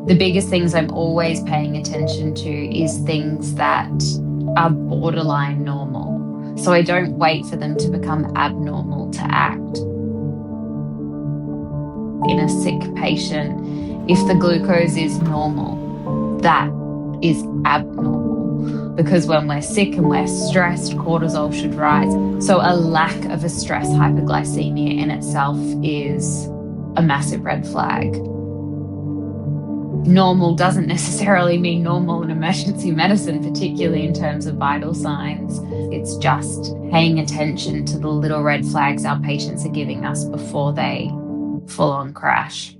The biggest things I'm always paying attention to is things that are borderline normal. So I don't wait for them to become abnormal to act. In a sick patient, if the glucose is normal, that is abnormal. Because when we're sick and we're stressed, cortisol should rise. So a lack of a stress hyperglycemia in itself is a massive red flag. Normal doesn't necessarily mean normal in emergency medicine, particularly in terms of vital signs. It's just paying attention to the little red flags our patients are giving us before they full-on crash.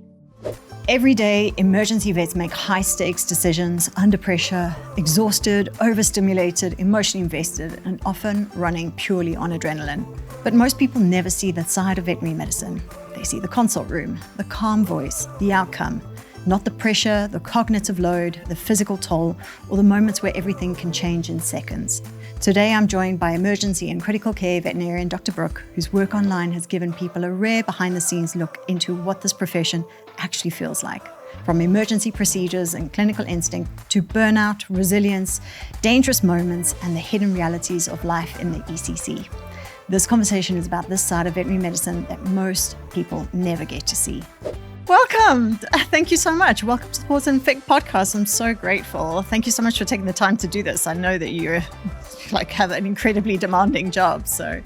Every day, emergency vets make high-stakes decisions under pressure, exhausted, overstimulated, emotionally invested, and often running purely on adrenaline. But most people never see that side of veterinary medicine. They see the consult room, the calm voice, the outcome, not the pressure, the cognitive load, the physical toll, or the moments where everything can change in seconds. Today, I'm joined by emergency and critical care veterinarian Dr. Brooke, whose work online has given people a rare behind-the-scenes look into what this profession actually feels like. From emergency procedures and clinical instinct to burnout, resilience, dangerous moments, and the hidden realities of life in the ECC. This conversation is about this side of veterinary medicine that most people never get to see. Welcome. Thank you so much. Welcome to the Pause and Think podcast. I'm so grateful. Thank you so much for taking the time to do this. I know that you have an incredibly demanding job. So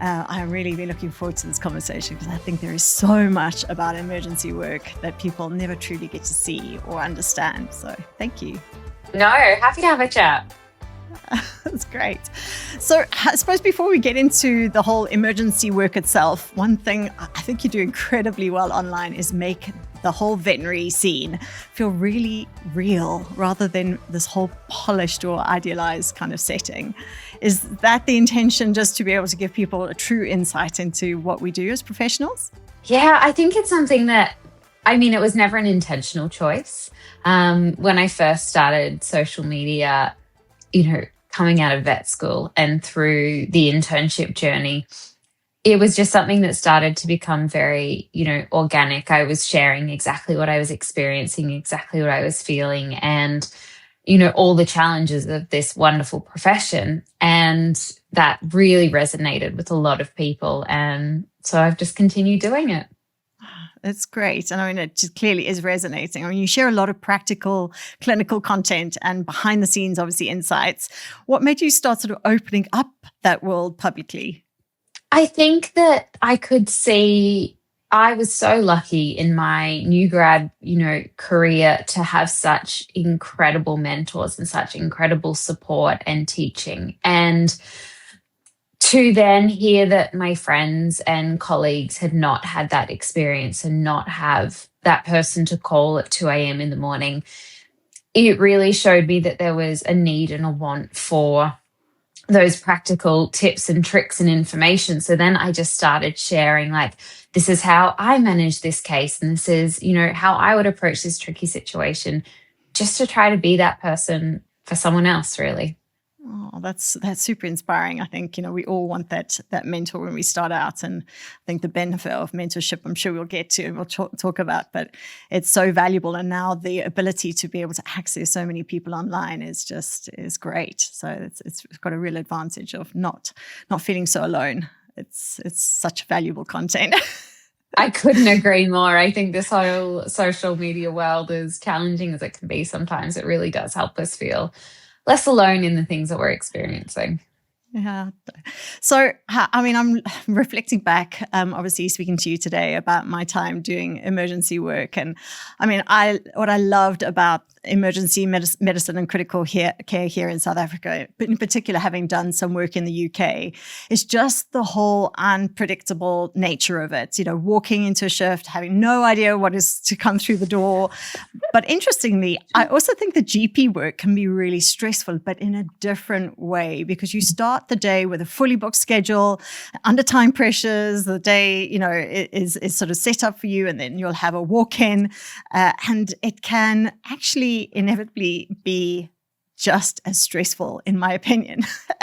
I'm really looking forward to this conversation because I think there is so much about emergency work that people never truly get to see or understand. So thank you. No, happy to have a chat. That's great. So I suppose before we get into the whole emergency work itself, one thing I think you do incredibly well online is make the whole veterinary scene feel really real rather than this whole polished or idealized kind of setting. Is that the intention, just to be able to give people a true insight into what we do as professionals? Yeah, I think it's something that, it was never an intentional choice. When I first started social media, coming out of vet school and through the internship journey, it was just something that started to become very, organic. I was sharing exactly what I was experiencing, exactly what I was feeling, and, all the challenges of this wonderful profession. And that really resonated with a lot of people. And so I've just continued doing it. It's great. And it just clearly is resonating. You share a lot of practical clinical content and behind the scenes, obviously, insights. What made you start sort of opening up that world publicly? I think that I could see, I was so lucky in my new grad, career to have such incredible mentors and such incredible support and teaching. And to then hear that my friends and colleagues had not had that experience and not have that person to call at 2 a.m. in the morning, it really showed me that there was a need and a want for those practical tips and tricks and information. So then I just started sharing, this is how I manage this case, and this is, how I would approach this tricky situation, just to try to be that person for someone else, really. Oh, that's super inspiring. I think, we all want that mentor when we start out. And I think the benefit of mentorship, I'm sure we'll get to and we'll talk about, but it's so valuable. And now the ability to be able to access so many people online is great. So it's got a real advantage of not feeling so alone. It's such valuable content. I couldn't agree more. I think this whole social media world, as challenging as it can be sometimes, it really does help us feel less alone in the things that we're experiencing. Yeah. So, I'm reflecting back, obviously speaking to you today about my time doing emergency work. And what I loved about emergency medicine and critical care here in South Africa, but in particular having done some work in the UK, is just the whole unpredictable nature of it. Walking into a shift, having no idea what is to come through the door. But interestingly, I also think the GP work can be really stressful, but in a different way, because you start the day with a fully booked schedule, under time pressures. The day, is sort of set up for you, and then you'll have a walk-in, and it can actually inevitably be just as stressful, in my opinion,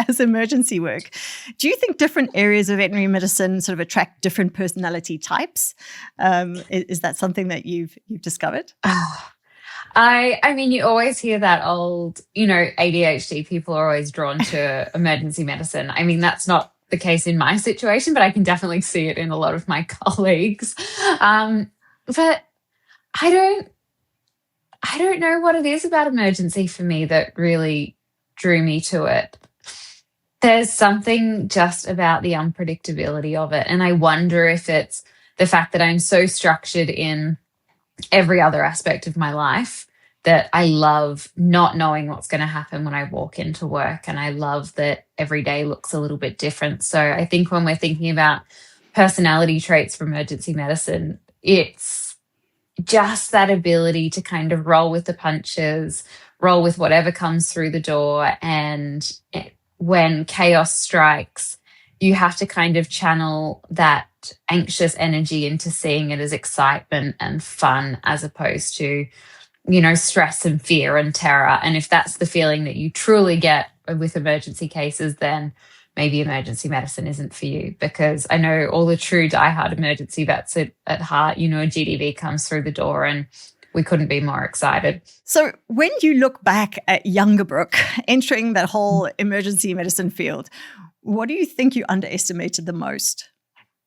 as emergency work. Do you think different areas of veterinary medicine sort of attract different personality types? Is that something that you've discovered? I mean, you always hear that old, ADHD people are always drawn to emergency medicine. I mean, that's not the case in my situation, but I can definitely see it in a lot of my colleagues. But I don't, I don't know what it is about emergency for me that really drew me to it. There's something just about the unpredictability of it. And I wonder if it's the fact that I'm so structured in every other aspect of my life that I love not knowing what's going to happen when I walk into work. And I love that every day looks a little bit different. So I think when we're thinking about personality traits for emergency medicine, it's just that ability to kind of roll with the punches, roll with whatever comes through the door. And when chaos strikes, you have to kind of channel that anxious energy into seeing it as excitement and fun as opposed to, stress and fear and terror. And if that's the feeling that you truly get with emergency cases, then maybe emergency medicine isn't for you, because I know all the true diehard emergency vets at heart, a GDV comes through the door and we couldn't be more excited. So when you look back at younger Brooke entering that whole emergency medicine field, what do you think you underestimated the most?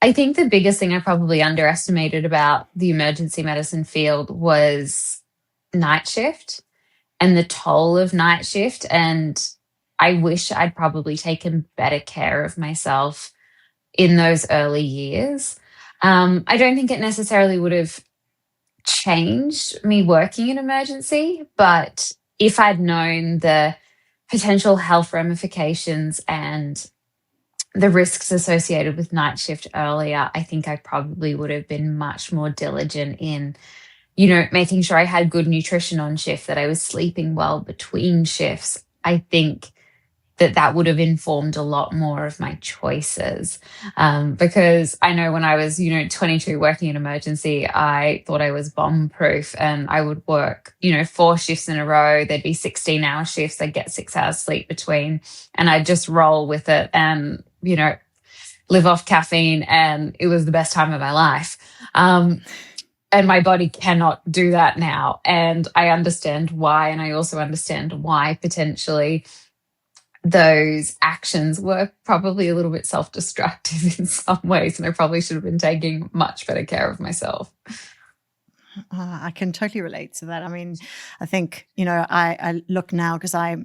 I think the biggest thing I probably underestimated about the emergency medicine field was night shift and the toll of night shift. And I wish I'd probably taken better care of myself in those early years. I don't think it necessarily would have changed me working in emergency, but if I'd known the potential health ramifications and the risks associated with night shift earlier, I think I probably would have been much more diligent in, making sure I had good nutrition on shift, that I was sleeping well between shifts. I think that would have informed a lot more of my choices. Because I know when I was, 22 working in emergency, I thought I was bomb proof, and I would work, 4 shifts in a row. There'd be 16-hour shifts. I'd get 6 hours sleep between, and I'd just roll with it and, live off caffeine. And it was the best time of my life. And my body cannot do that now. And I understand why. And I also understand why potentially those actions were probably a little bit self-destructive in some ways, and I probably should have been taking much better care of myself. I can totally relate to that. I mean, I think, I look now because I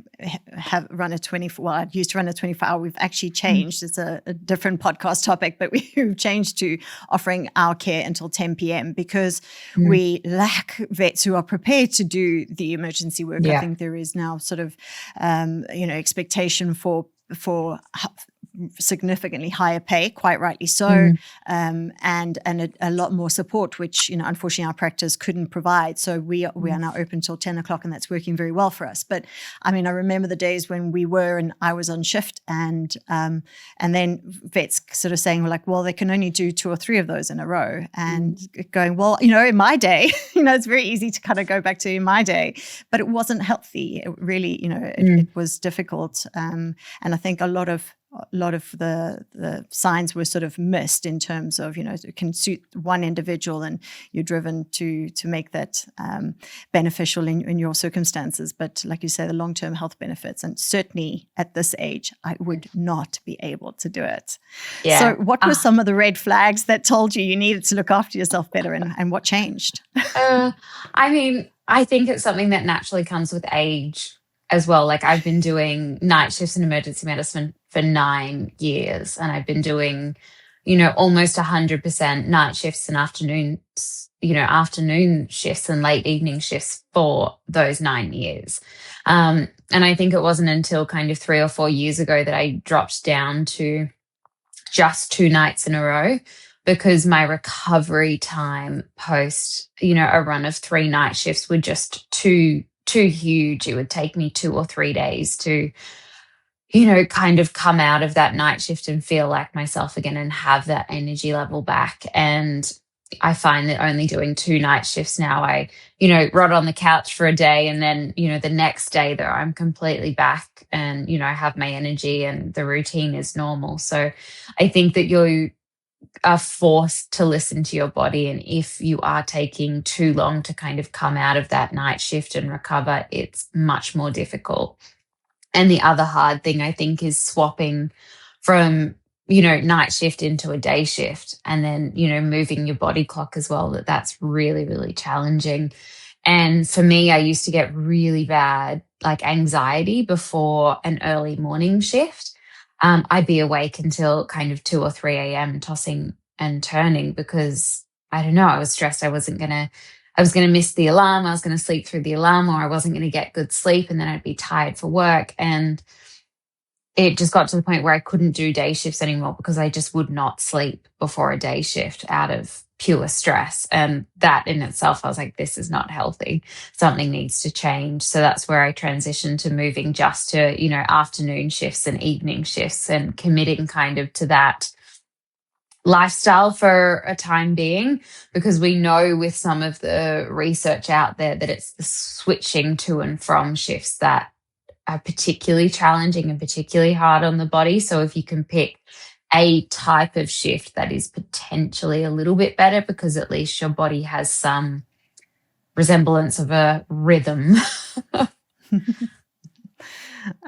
have run a 24, well, I used to run a 24-hour. We've actually changed. It's a different podcast topic, but we've changed to offering our care until 10 p.m. because we lack vets who are prepared to do the emergency work. Yeah. I think there is now sort of, expectation for significantly higher pay, quite rightly so, and a lot more support, which unfortunately our practice couldn't provide. So we are now open till 10 o'clock, and that's working very well for us. But I mean, I remember the days when we were and I was on shift, and then vets sort of saying, well, they can only do 2 or 3 of those in a row, and going, well, in my day, it's very easy to kind of go back to in my day, but it wasn't healthy. It really, it was difficult, and I think a lot of the signs were sort of missed in terms of, it can suit one individual and you're driven to make that beneficial in your circumstances. But like you say, the long-term health benefits, and certainly at this age, I would not be able to do it. Yeah. So what were some of the red flags that told you needed to look after yourself better, and what changed? I mean, I think it's something that naturally comes with age as well. Like, I've been doing night shifts in emergency medicine for 9 years, and I've been doing, almost 100% night shifts and afternoon shifts and late evening shifts for those 9 years. And I think it wasn't until kind of 3 or 4 years ago that I dropped down to just 2 nights in a row, because my recovery time post, a run of 3 night shifts were just too huge. It would take me 2 or 3 days to, kind of come out of that night shift and feel like myself again and have that energy level back. And I find that only doing 2 night shifts now, I, rot on the couch for a day, and then, the next day though, I'm completely back and, I have my energy and the routine is normal. So I think that are forced to listen to your body. And if you are taking too long to kind of come out of that night shift and recover, it's much more difficult. And the other hard thing, I think, is swapping from, night shift into a day shift, and then, moving your body clock as well. That's really, really challenging. And for me, I used to get really bad like anxiety before an early morning shift. I'd be awake until kind of 2 or 3 a.m. tossing and turning because I don't know, I was stressed. I was going to miss the alarm. I was going to sleep through the alarm, or I wasn't going to get good sleep, and then I'd be tired for work. And it just got to the point where I couldn't do day shifts anymore because I just would not sleep before a day shift out of pure stress. And that in itself, I was like, this is not healthy. Something needs to change. So that's where I transitioned to moving just to, afternoon shifts and evening shifts, and committing kind of to that lifestyle for a time being, because we know with some of the research out there that it's the switching to and from shifts that are particularly challenging and particularly hard on the body. So if you can pick a type of shift that is potentially a little bit better, because at least your body has some resemblance of a rhythm.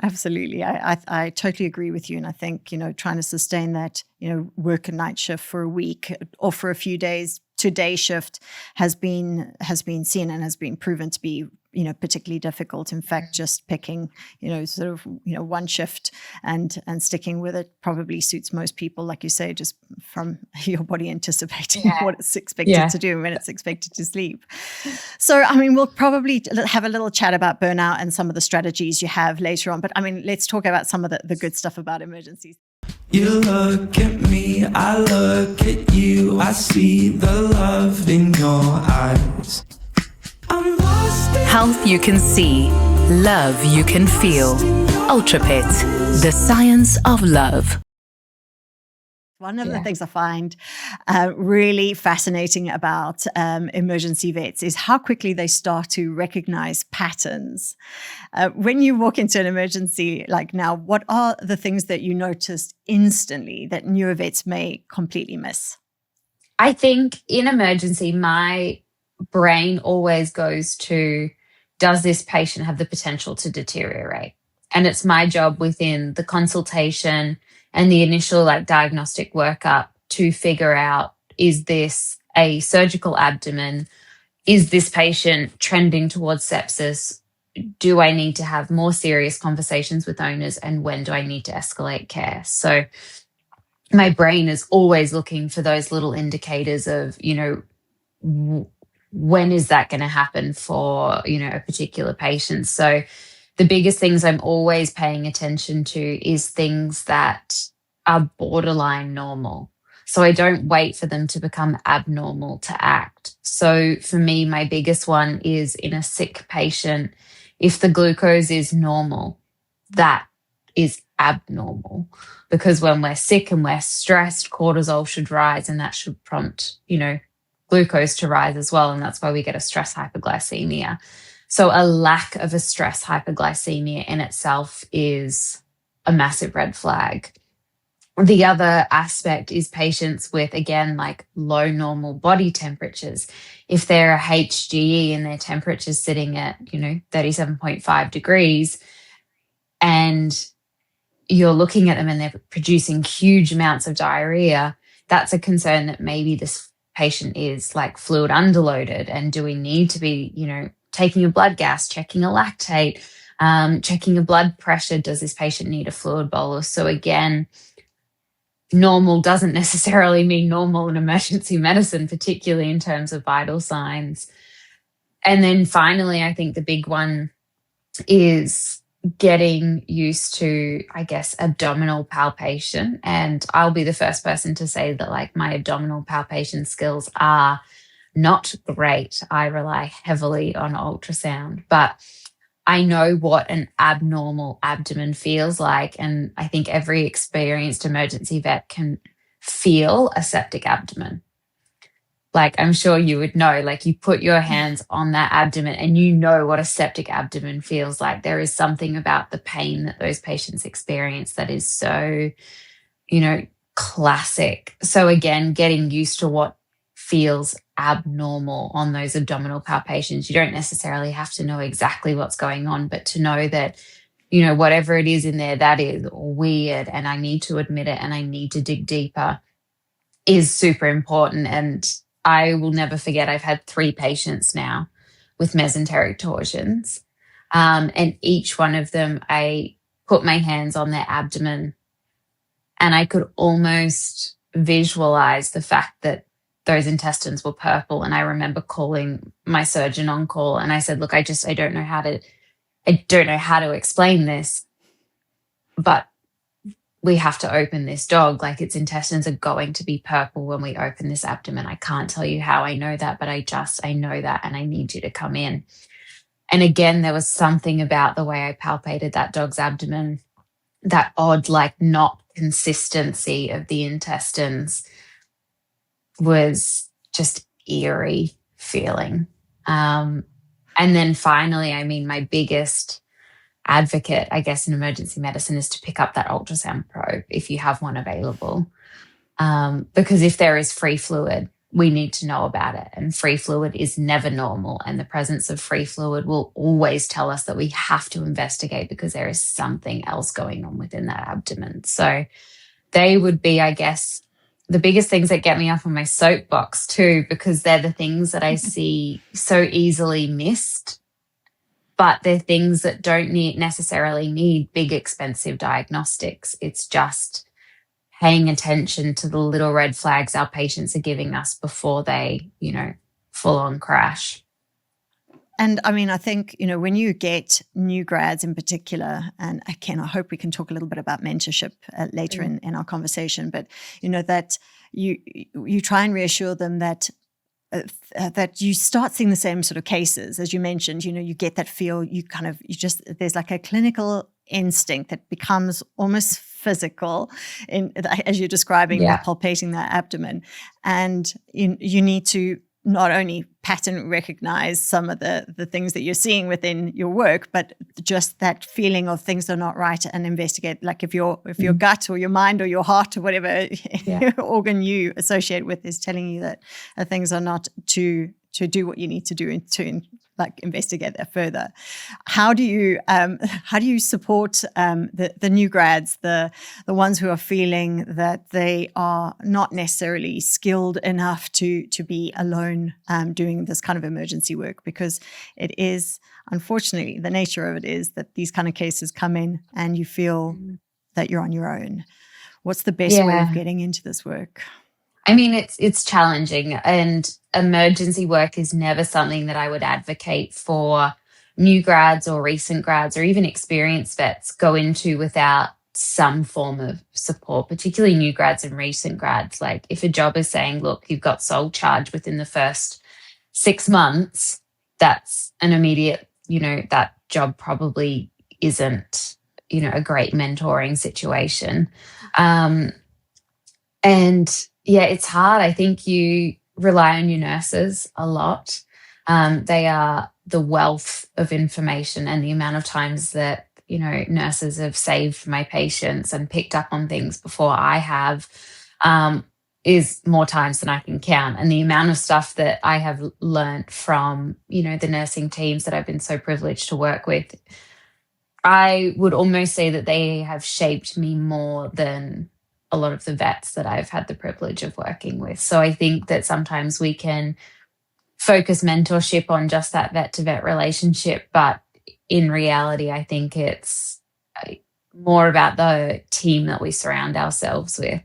Absolutely. I totally agree with you. And I think, trying to sustain that, work a night shift for a week or for a few days to day shift has been seen and has been proven to be, particularly difficult. In fact, just picking, one shift and sticking with it probably suits most people, like you say, just from your body anticipating what it's expected to do when it's expected to sleep. So, we'll probably have a little chat about burnout and some of the strategies you have later on. But let's talk about some of the good stuff about emergencies. You look at me, I look at you, I see the love in your eyes. I'm lost in Health you can see, love you can feel. UltraPet, the science of love. One of the things I find really fascinating about emergency vets is how quickly they start to recognize patterns. When you walk into an emergency like now, what are the things that you noticed instantly that newer vets may completely miss? I think in emergency, my brain always goes to, does this patient have the potential to deteriorate? And it's my job within the consultation and the initial diagnostic workup to figure out, is this a surgical abdomen? Is this patient trending towards sepsis? Do I need to have more serious conversations with owners? And when do I need to escalate care? So my brain is always looking for those little indicators of, when is that going to happen for, a particular patient? So the biggest things I'm always paying attention to is things that are borderline normal. So I don't wait for them to become abnormal to act. So for me, my biggest one is in a sick patient, if the glucose is normal, that is abnormal. Because when we're sick and we're stressed, cortisol should rise, and that should prompt, glucose to rise as well. And that's why we get a stress hypoglycemia. So a lack of a stress hypoglycemia in itself is a massive red flag. The other aspect is patients with, again, low normal body temperatures. If they're a HGE and their temperature's sitting at, 37.5 degrees, and you're looking at them and they're producing huge amounts of diarrhea, that's a concern that maybe this patient is fluid underloaded. And do we need to be, taking a blood gas, checking a lactate, checking a blood pressure? Does this patient need a fluid bolus? So again, normal doesn't necessarily mean normal in emergency medicine, particularly in terms of vital signs. And then finally, I think the big one is getting used to, I guess, abdominal palpation. And I'll be the first person to say that my abdominal palpation skills are not great. I rely heavily on ultrasound, but I know what an abnormal abdomen feels like. And I think every experienced emergency vet can feel a septic abdomen. I'm sure you would know, you put your hands on that abdomen and you know what a septic abdomen feels like. There is something about the pain that those patients experience that is so, classic. So again, getting used to what feels abnormal on those abdominal palpations. You don't necessarily have to know exactly what's going on, but to know that, whatever it is in there that is weird and I need to admit it and I need to dig deeper is super important. And I will never forget, I've had 3 patients now with mesenteric torsions. And each one of them, I put my hands on their abdomen and I could almost visualize the fact that those intestines were purple. And I remember calling my surgeon on call and I said, look, I don't know how to explain this, but we have to open this dog. Like, its intestines are going to be purple when we open this abdomen. I can't tell you how I know that, but I know that, and I need you to come in. And again, there was something about the way I palpated that dog's abdomen, that odd, like, not consistency of the intestines was just eerie feeling. And then finally, I mean, my biggest advocate, I guess, in emergency medicine is to pick up that ultrasound probe if you have one available. Because if there is free fluid, we need to know about it. And free fluid is never normal. And the presence of free fluid will always tell us that we have to investigate because there is something else going on within that abdomen. So they would be, I guess, the biggest things that get me up on my soapbox too, because they're the things that I see so easily missed, but they're things that don't necessarily need big, expensive diagnostics. It's just paying attention to the little red flags our patients are giving us before they, full on crash. And I mean, I think, when you get new grads in particular, and again, I hope we can talk a little bit about mentorship later in our conversation, but, that you try and reassure them that you start seeing the same sort of cases, as you mentioned, you get that feel, there's like a clinical instinct that becomes almost physical as you're describing, with palpating that abdomen. And you need to not only pattern recognize some of the things that you're seeing within your work, but just that feeling of things are not right, and investigate. Like if your gut or your mind or your heart or whatever organ you associate with is telling you that things are not to do what you need to do and to investigate that further. How do you support the new grads, the ones who are feeling that they are not necessarily skilled enough to be alone doing this kind of emergency work? Because it is, unfortunately, the nature of it is that these kind of cases come in and you feel that you're on your own. What's the best way of getting into this work? I mean, it's challenging, and emergency work is never something that I would advocate for new grads or recent grads or even experienced vets go into without some form of support, particularly new grads and recent grads. Like, if a job is saying, look, you've got sole charge within the first 6 months, that's an immediate, that job probably isn't, a great mentoring situation. And yeah, it's hard. I think you rely on your nurses a lot. They are the wealth of information, and the amount of times that, nurses have saved my patients and picked up on things before I have is more times than I can count. And the amount of stuff that I have learned from, the nursing teams that I've been so privileged to work with, I would almost say that they have shaped me more than a lot of the vets that I've had the privilege of working with. So I think that sometimes we can focus mentorship on just that vet to vet relationship, but in reality, I think it's more about the team that we surround ourselves with.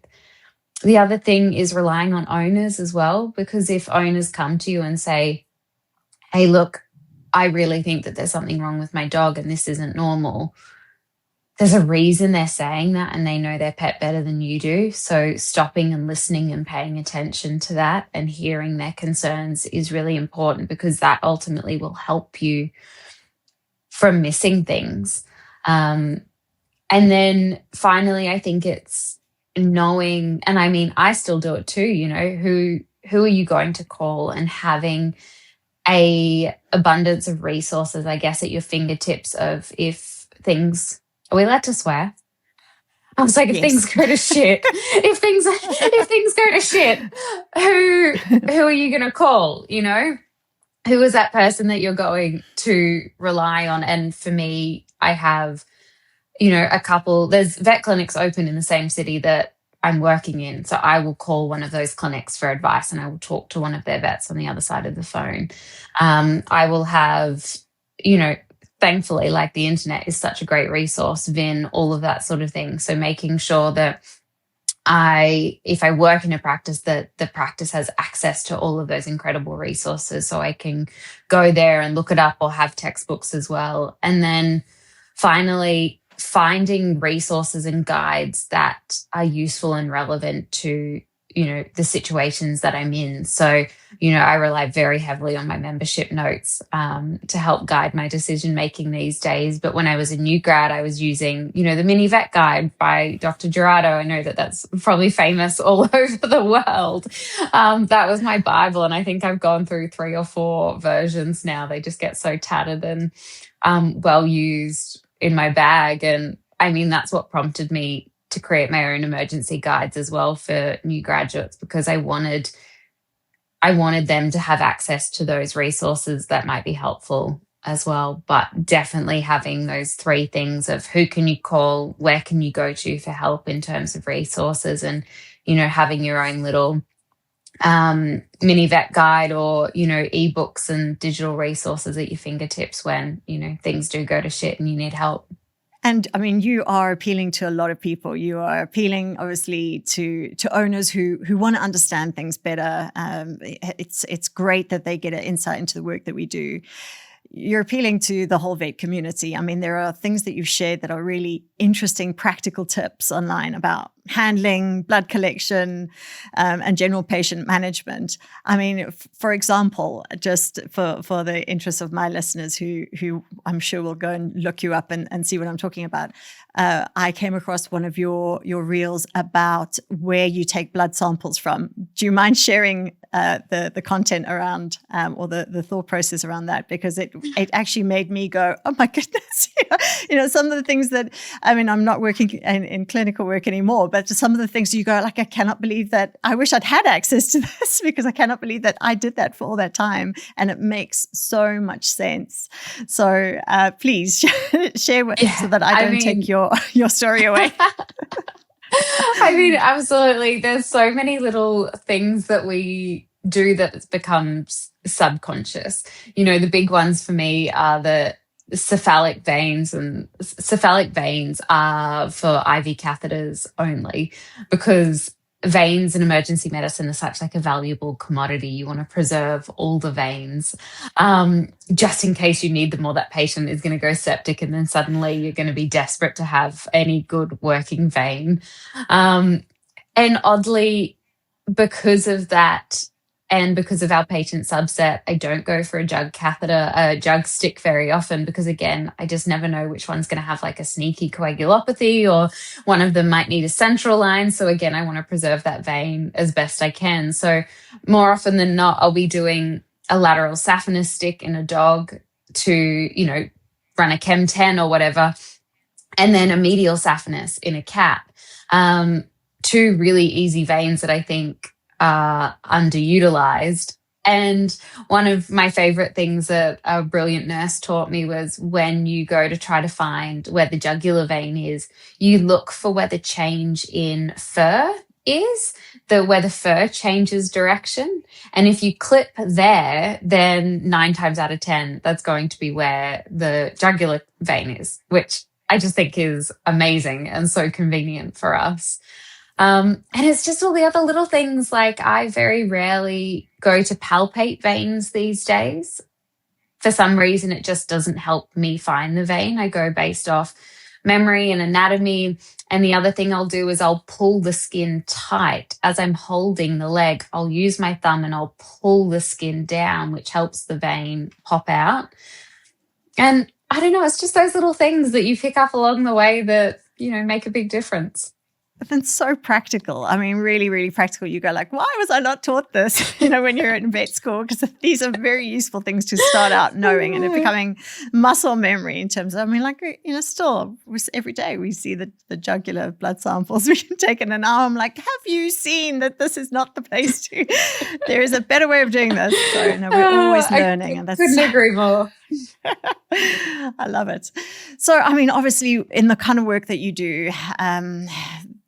The other thing is relying on owners as well, because if owners come to you and say, hey, look, I really think that there's something wrong with my dog and this isn't normal, there's a reason they're saying that, and they know their pet better than you do. So stopping and listening and paying attention to that and hearing their concerns is really important, because that ultimately will help you from missing things. And then finally, I think it's knowing, and I mean, I still do it too, who are you going to call, and having a abundance of resources, I guess, at your fingertips of if things... Are we allowed to swear? I was like, if Yes. things go to shit, if things go to shit, who are you going to call? You know, who is that person that you're going to rely on? And for me, I have, you know, there's vet clinics open in the same city that I'm working in. So I will call one of those clinics for advice and I will talk to one of their vets on the other side of the phone. I will have, you know, thankfully, like the internet is such a great resource, Vin, all of that sort of thing. So making sure that if I work in a practice, that the practice has access to all of those incredible resources so I can go there and look it up or have textbooks as well. And then finally, finding resources and guides that are useful and relevant to, you know, the situations that I'm in. So, you know, I rely very heavily on my membership notes to help guide my decision making these days. But when I was a new grad, I was using, you know, the mini vet guide by Dr. Gerardo. I know that that's probably famous all over the world. That was my Bible. And I think I've gone through 3 or 4 versions now. They just get so tattered and well used in my bag. And I mean, that's what prompted me to create my own emergency guides as well for new graduates, because I wanted them to have access to those resources that might be helpful as well. But definitely having those 3 things of who can you call, where can you go to for help in terms of resources, and, you know, having your own little mini vet guide or, you know, ebooks and digital resources at your fingertips when, you know, things do go to shit and you need help. And I mean, you are appealing to a lot of people. You are appealing, obviously, to owners who want to understand things better. It's great that they get an insight into the work that we do. You're appealing to the whole vet community. I mean, there are things that you've shared that are really interesting, practical tips online about handling, blood collection, and general patient management. I mean, for example, just for the interest of my listeners who I'm sure will go and look you up and see what I'm talking about, I came across one of your reels about where you take blood samples from. Do you mind sharing the content around or the thought process around that? Because it actually made me go, oh my goodness, you know, some of the things that, I mean, I'm not working in clinical work anymore, but some of the things you go like, I cannot believe that I wish I'd had access to this, because I cannot believe that I did that for all that time. And it makes so much sense. So please share with so that I don't take your story away. I mean, absolutely. There's so many little things that we do that becomes subconscious. You know, the big ones for me are the cephalic veins, and cephalic veins are for IV catheters only, because veins in emergency medicine are such like a valuable commodity. You want to preserve all the veins just in case you need them, or that patient is going to go septic and then suddenly you're going to be desperate to have any good working vein. And oddly, because of that, and because of our patient subset, I don't go for a jug catheter, a jug stick very often, because again, I just never know which one's going to have like a sneaky coagulopathy, or one of them might need a central line. So again, I want to preserve that vein as best I can. So more often than not, I'll be doing a lateral saphenous stick in a dog to, you know, run a Chem 10 or whatever, and then a medial saphenous in a cat. 2 really easy veins that I think underutilized. And one of my favorite things that a brilliant nurse taught me was, when you go to try to find where the jugular vein is, you look for where the change in fur is, where the fur changes direction. And if you clip there, then 9 times out of 10, that's going to be where the jugular vein is, which I just think is amazing and so convenient for us. And it's just all the other little things, like I very rarely go to palpate veins these days. For some reason, it just doesn't help me find the vein. I go based off memory and anatomy. And the other thing I'll do is I'll pull the skin tight. As I'm holding the leg, I'll use my thumb and I'll pull the skin down, which helps the vein pop out. And I don't know, it's just those little things that you pick up along the way that, you know, make a big difference. But then so practical. I mean, really, really practical. You go like, why was I not taught this, when you're in vet school? Because these are very useful things to start out knowing and it becoming muscle memory in terms of, still every day we see the jugular blood samples we can take in an arm. Like, have you seen that this is not the place to, there is a better way of doing this. So we're always learning. And that's couldn't agree more. I love it. So, obviously in the kind of work that you do,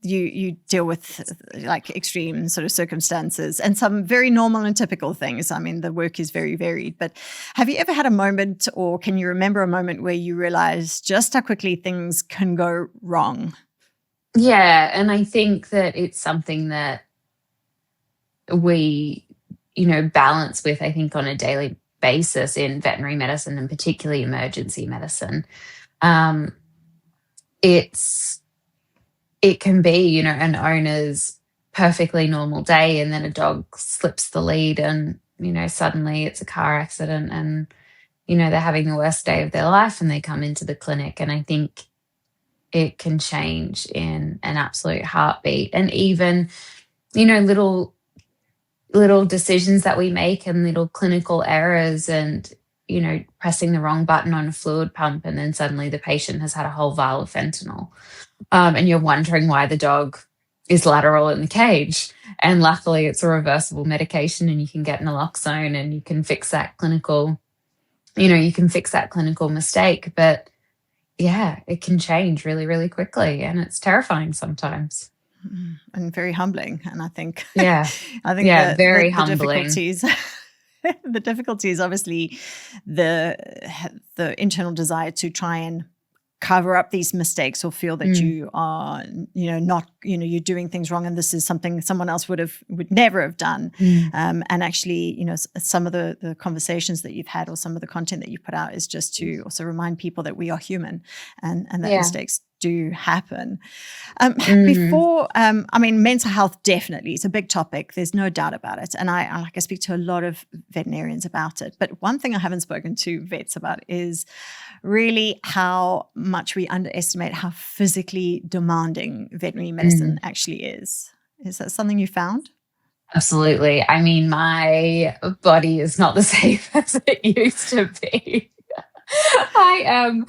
you deal with like extreme sort of circumstances and some very normal and typical things. The work is very varied, but have you ever had a moment, or can you remember a moment where you realize just how quickly things can go wrong? Yeah. And I think that it's something that we, balance with, I think, on a daily basis in veterinary medicine and particularly emergency medicine. It can be, an owner's perfectly normal day and then a dog slips the lead and, suddenly it's a car accident and, they're having the worst day of their life and they come into the clinic. And I think it can change in an absolute heartbeat. And even, little decisions that we make and little clinical errors and, pressing the wrong button on a fluid pump and then suddenly the patient has had a whole vial of fentanyl. And you're wondering why the dog is lateral in the cage. And luckily it's a reversible medication and you can get naloxone and you can fix that clinical, mistake. But yeah, it can change really, really quickly. And it's terrifying sometimes. And very humbling. And I think, very humbling. The difficulties, obviously, the internal desire to try and cover up these mistakes or feel that you are, not, you're doing things wrong and this is something someone else would never have done. And actually, some of the conversations that you've had or some of the content that you put out is just to also remind people that we are human and that mistakes do happen. Before, mental health definitely is a big topic. There's no doubt about it. And I speak to a lot of veterinarians about it. But one thing I haven't spoken to vets about is really how much we underestimate how physically demanding veterinary medicine actually is. Is that something you found? Absolutely. My body is not the same as it used to be. I'm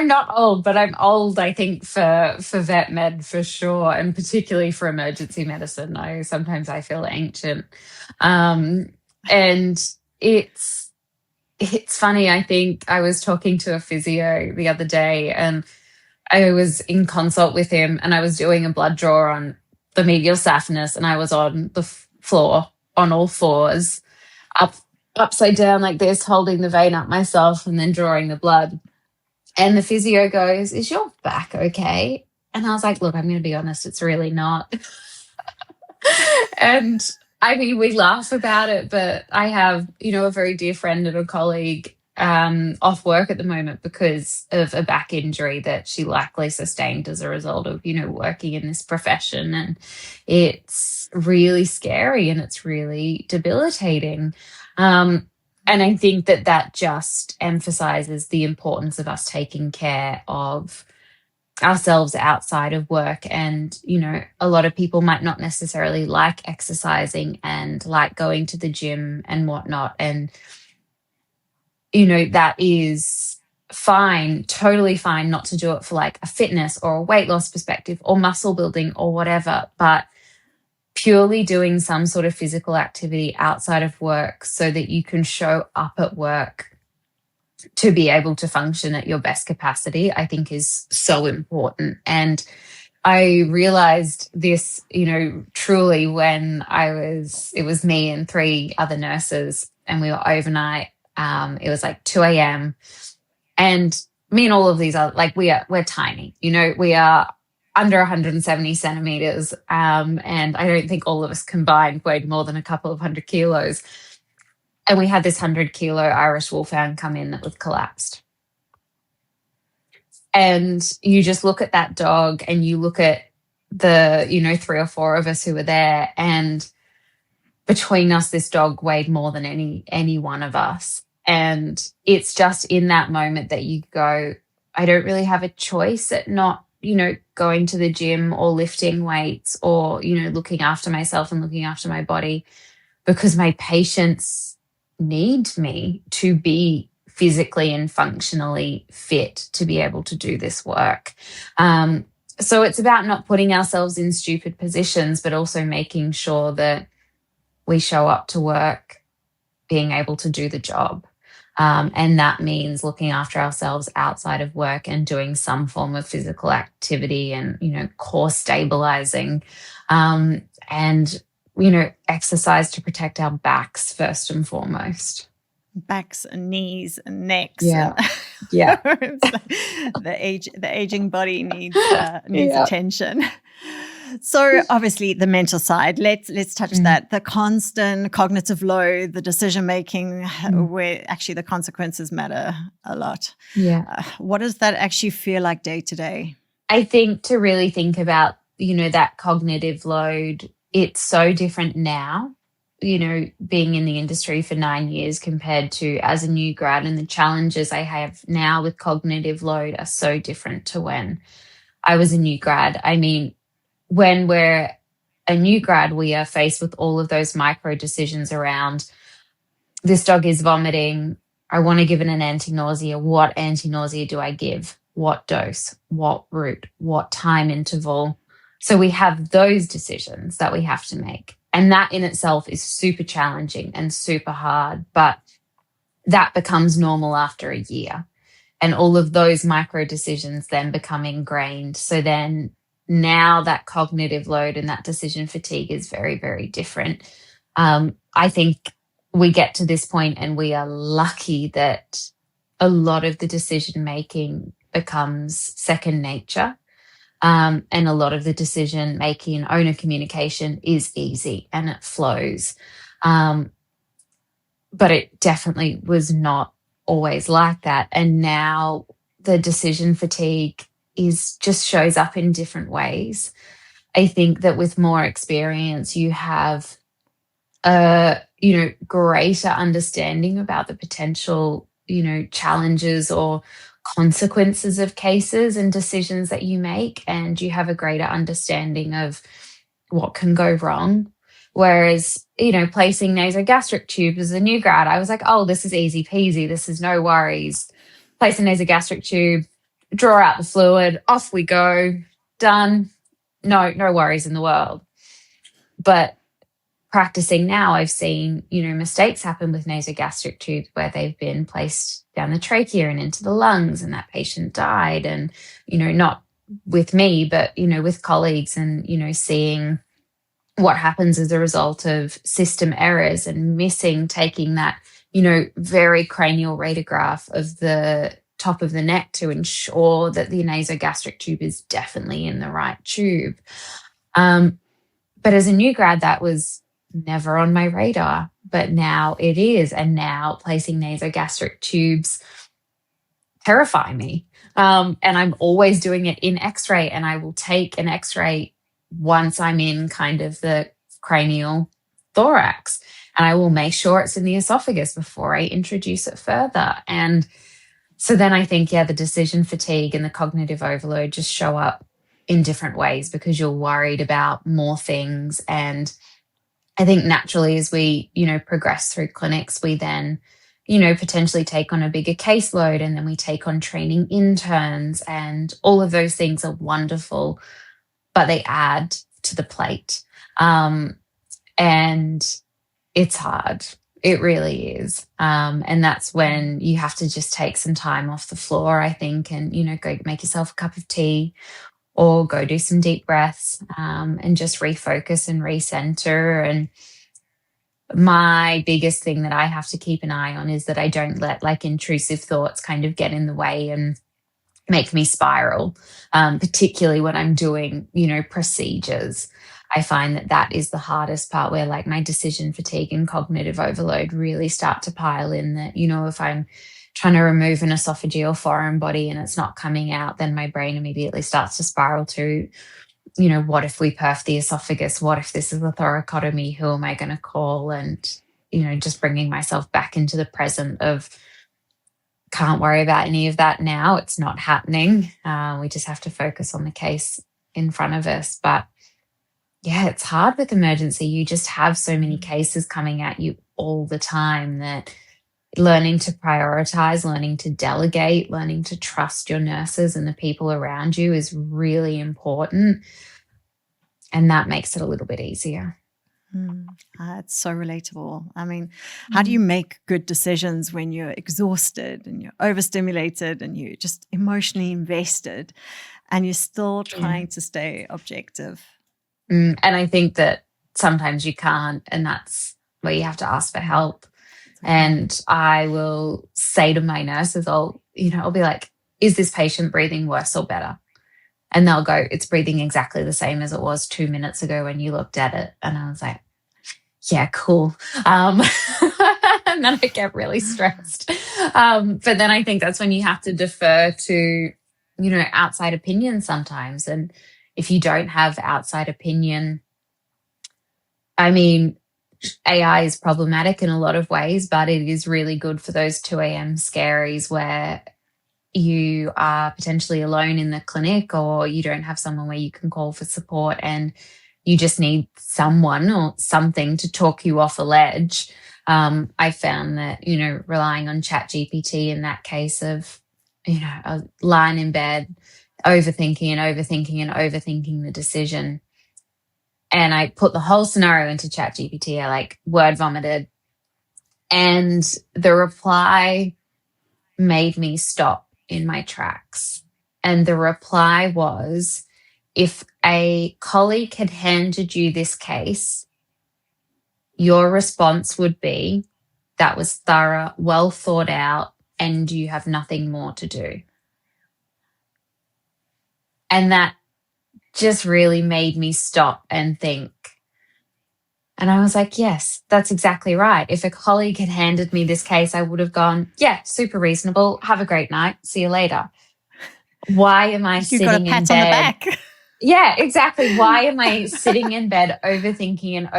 not old, but I'm old, I think, for vet med for sure, and particularly for emergency medicine. Sometimes I feel ancient. And it's funny, I think I was talking to a physio the other day and I was in consult with him and I was doing a blood draw on the medial saphenous and I was on the floor on all fours, upside down like this, holding the vein up myself and then drawing the blood. And the physio goes, "Is your back okay?" And I was like, "Look, I'm going to be honest, it's really not." And we laugh about it, but I have, a very dear friend and a colleague off work at the moment because of a back injury that she likely sustained as a result of, working in this profession. And it's really scary and it's really debilitating. And I think that just emphasizes the importance of us taking care of ourselves outside of work. And, a lot of people might not necessarily like exercising and like going to the gym and whatnot. And, that is fine, totally fine not to do it for like a fitness or a weight loss perspective or muscle building or whatever. But purely doing some sort of physical activity outside of work so that you can show up at work to be able to function at your best capacity, I think is so important. And I realized this, truly when it was me and 3 other nurses and we were overnight. It was like 2 a.m. and me and all of these are like, we're tiny, we are under 170 centimeters. And I don't think all of us combined weighed more than a couple of 100 kilos. And we had this 100-kilo Irish Wolfhound come in that was collapsed. And you just look at that dog and you look at the, 3 or 4 of us who were there. And between us, this dog weighed more than any one of us. And it's just in that moment that you go, I don't really have a choice at not going to the gym or lifting weights or, looking after myself and looking after my body, because my patients need me to be physically and functionally fit to be able to do this work. So it's about not putting ourselves in stupid positions, but also making sure that we show up to work being able to do the job. And that means looking after ourselves outside of work and doing some form of physical activity and, core stabilizing, and, exercise to protect our backs first and foremost. Backs and knees and necks. Yeah. And Yeah. the aging body needs attention. So obviously the mental side, let's touch that. The constant cognitive load, the decision making, where actually the consequences matter a lot. Yeah. What does that actually feel like day to day? I think to really think about, that cognitive load, it's so different now, being in the industry for 9 years compared to as a new grad, and the challenges I have now with cognitive load are so different to when I was a new grad. I mean, when we're a new grad, we are faced with all of those micro decisions around, this dog is vomiting. I want to give it an anti-nausea. What anti-nausea do I give? What dose? What route? What time interval? So we have those decisions that we have to make. And that in itself is super challenging and super hard, but that becomes normal after a year. And all of those micro decisions then become ingrained. So then now that cognitive load and that decision fatigue is very, very different. I think we get to this point and we are lucky that a lot of the decision making becomes second nature. And a lot of the decision making and owner communication is easy and it flows. But it definitely was not always like that. And now the decision fatigue just shows up in different ways. I think that with more experience, you have greater understanding about the potential, challenges or consequences of cases and decisions that you make, and you have a greater understanding of what can go wrong. Whereas, placing nasogastric tubes as a new grad, I was like, oh, this is easy peasy. This is no worries. Place a nasogastric tube, draw out the fluid, off we go, done. No worries in the world. But practicing now, I've seen, mistakes happen with nasogastric tubes where they've been placed down the trachea and into the lungs, and that patient died. And, not with me, but, with colleagues, and, seeing what happens as a result of system errors and taking that, very cranial radiograph of the top of the neck to ensure that the nasogastric tube is definitely in the right tube. But as a new grad, that was never on my radar, but now it is. And now placing nasogastric tubes terrify me. And I'm always doing it in X-ray, and I will take an X-ray once I'm in kind of the cranial thorax, and I will make sure it's in the esophagus before I introduce it further. And so then I think, the decision fatigue and the cognitive overload just show up in different ways because you're worried about more things. And I think naturally as we, progress through clinics, we then, potentially take on a bigger caseload, and then we take on training interns, and all of those things are wonderful, but they add to the plate. And it's hard. It really is. And that's when you have to just take some time off the floor, I think, and, go make yourself a cup of tea or go do some deep breaths, and just refocus and recenter. And my biggest thing that I have to keep an eye on is that I don't let intrusive thoughts kind of get in the way and make me spiral, particularly when I'm doing, procedures. I find that is the hardest part, where my decision fatigue and cognitive overload really start to pile in. That, if I'm trying to remove an esophageal foreign body and it's not coming out, then my brain immediately starts to spiral to, what if we perf the esophagus? What if this is a thoracotomy? Who am I going to call? And, just bringing myself back into the present of can't worry about any of that now. It's not happening. We just have to focus on the case in front of us. But yeah, it's hard with emergency. You just have so many cases coming at you all the time that learning to prioritize, learning to delegate, learning to trust your nurses and the people around you is really important. And that makes it a little bit easier. It's so relatable. I mean, how do you make good decisions when you're exhausted and you're overstimulated and you're just emotionally invested and you're still trying to stay objective? And I think that sometimes you can't, and that's where you have to ask for help. And I will say to my nurses, I'll be like, is this patient breathing worse or better? And they'll go, it's breathing exactly the same as it was 2 minutes ago when you looked at it. And I was like, yeah, cool. And then I get really stressed. But then I think that's when you have to defer to, outside opinion sometimes. And if you don't have outside opinion, I mean, AI is problematic in a lot of ways, but it is really good for those 2 a.m. scaries where you are potentially alone in the clinic or you don't have someone where you can call for support and you just need someone or something to talk you off a ledge. I found that, relying on ChatGPT in that case of, lying in bed, overthinking the decision. And I put the whole scenario into ChatGPT. I word vomited. And the reply made me stop in my tracks. And the reply was, if a colleague had handed you this case, your response would be, that was thorough, well thought out, and you have nothing more to do. And that just really made me stop and think. And I was like, yes, that's exactly right. If a colleague had handed me this case, I would have gone, yeah, super reasonable. Have a great night. See you later. Why am I sitting in bed? You got a pat on the back. Yeah, exactly. Why am I sitting in bed overthinking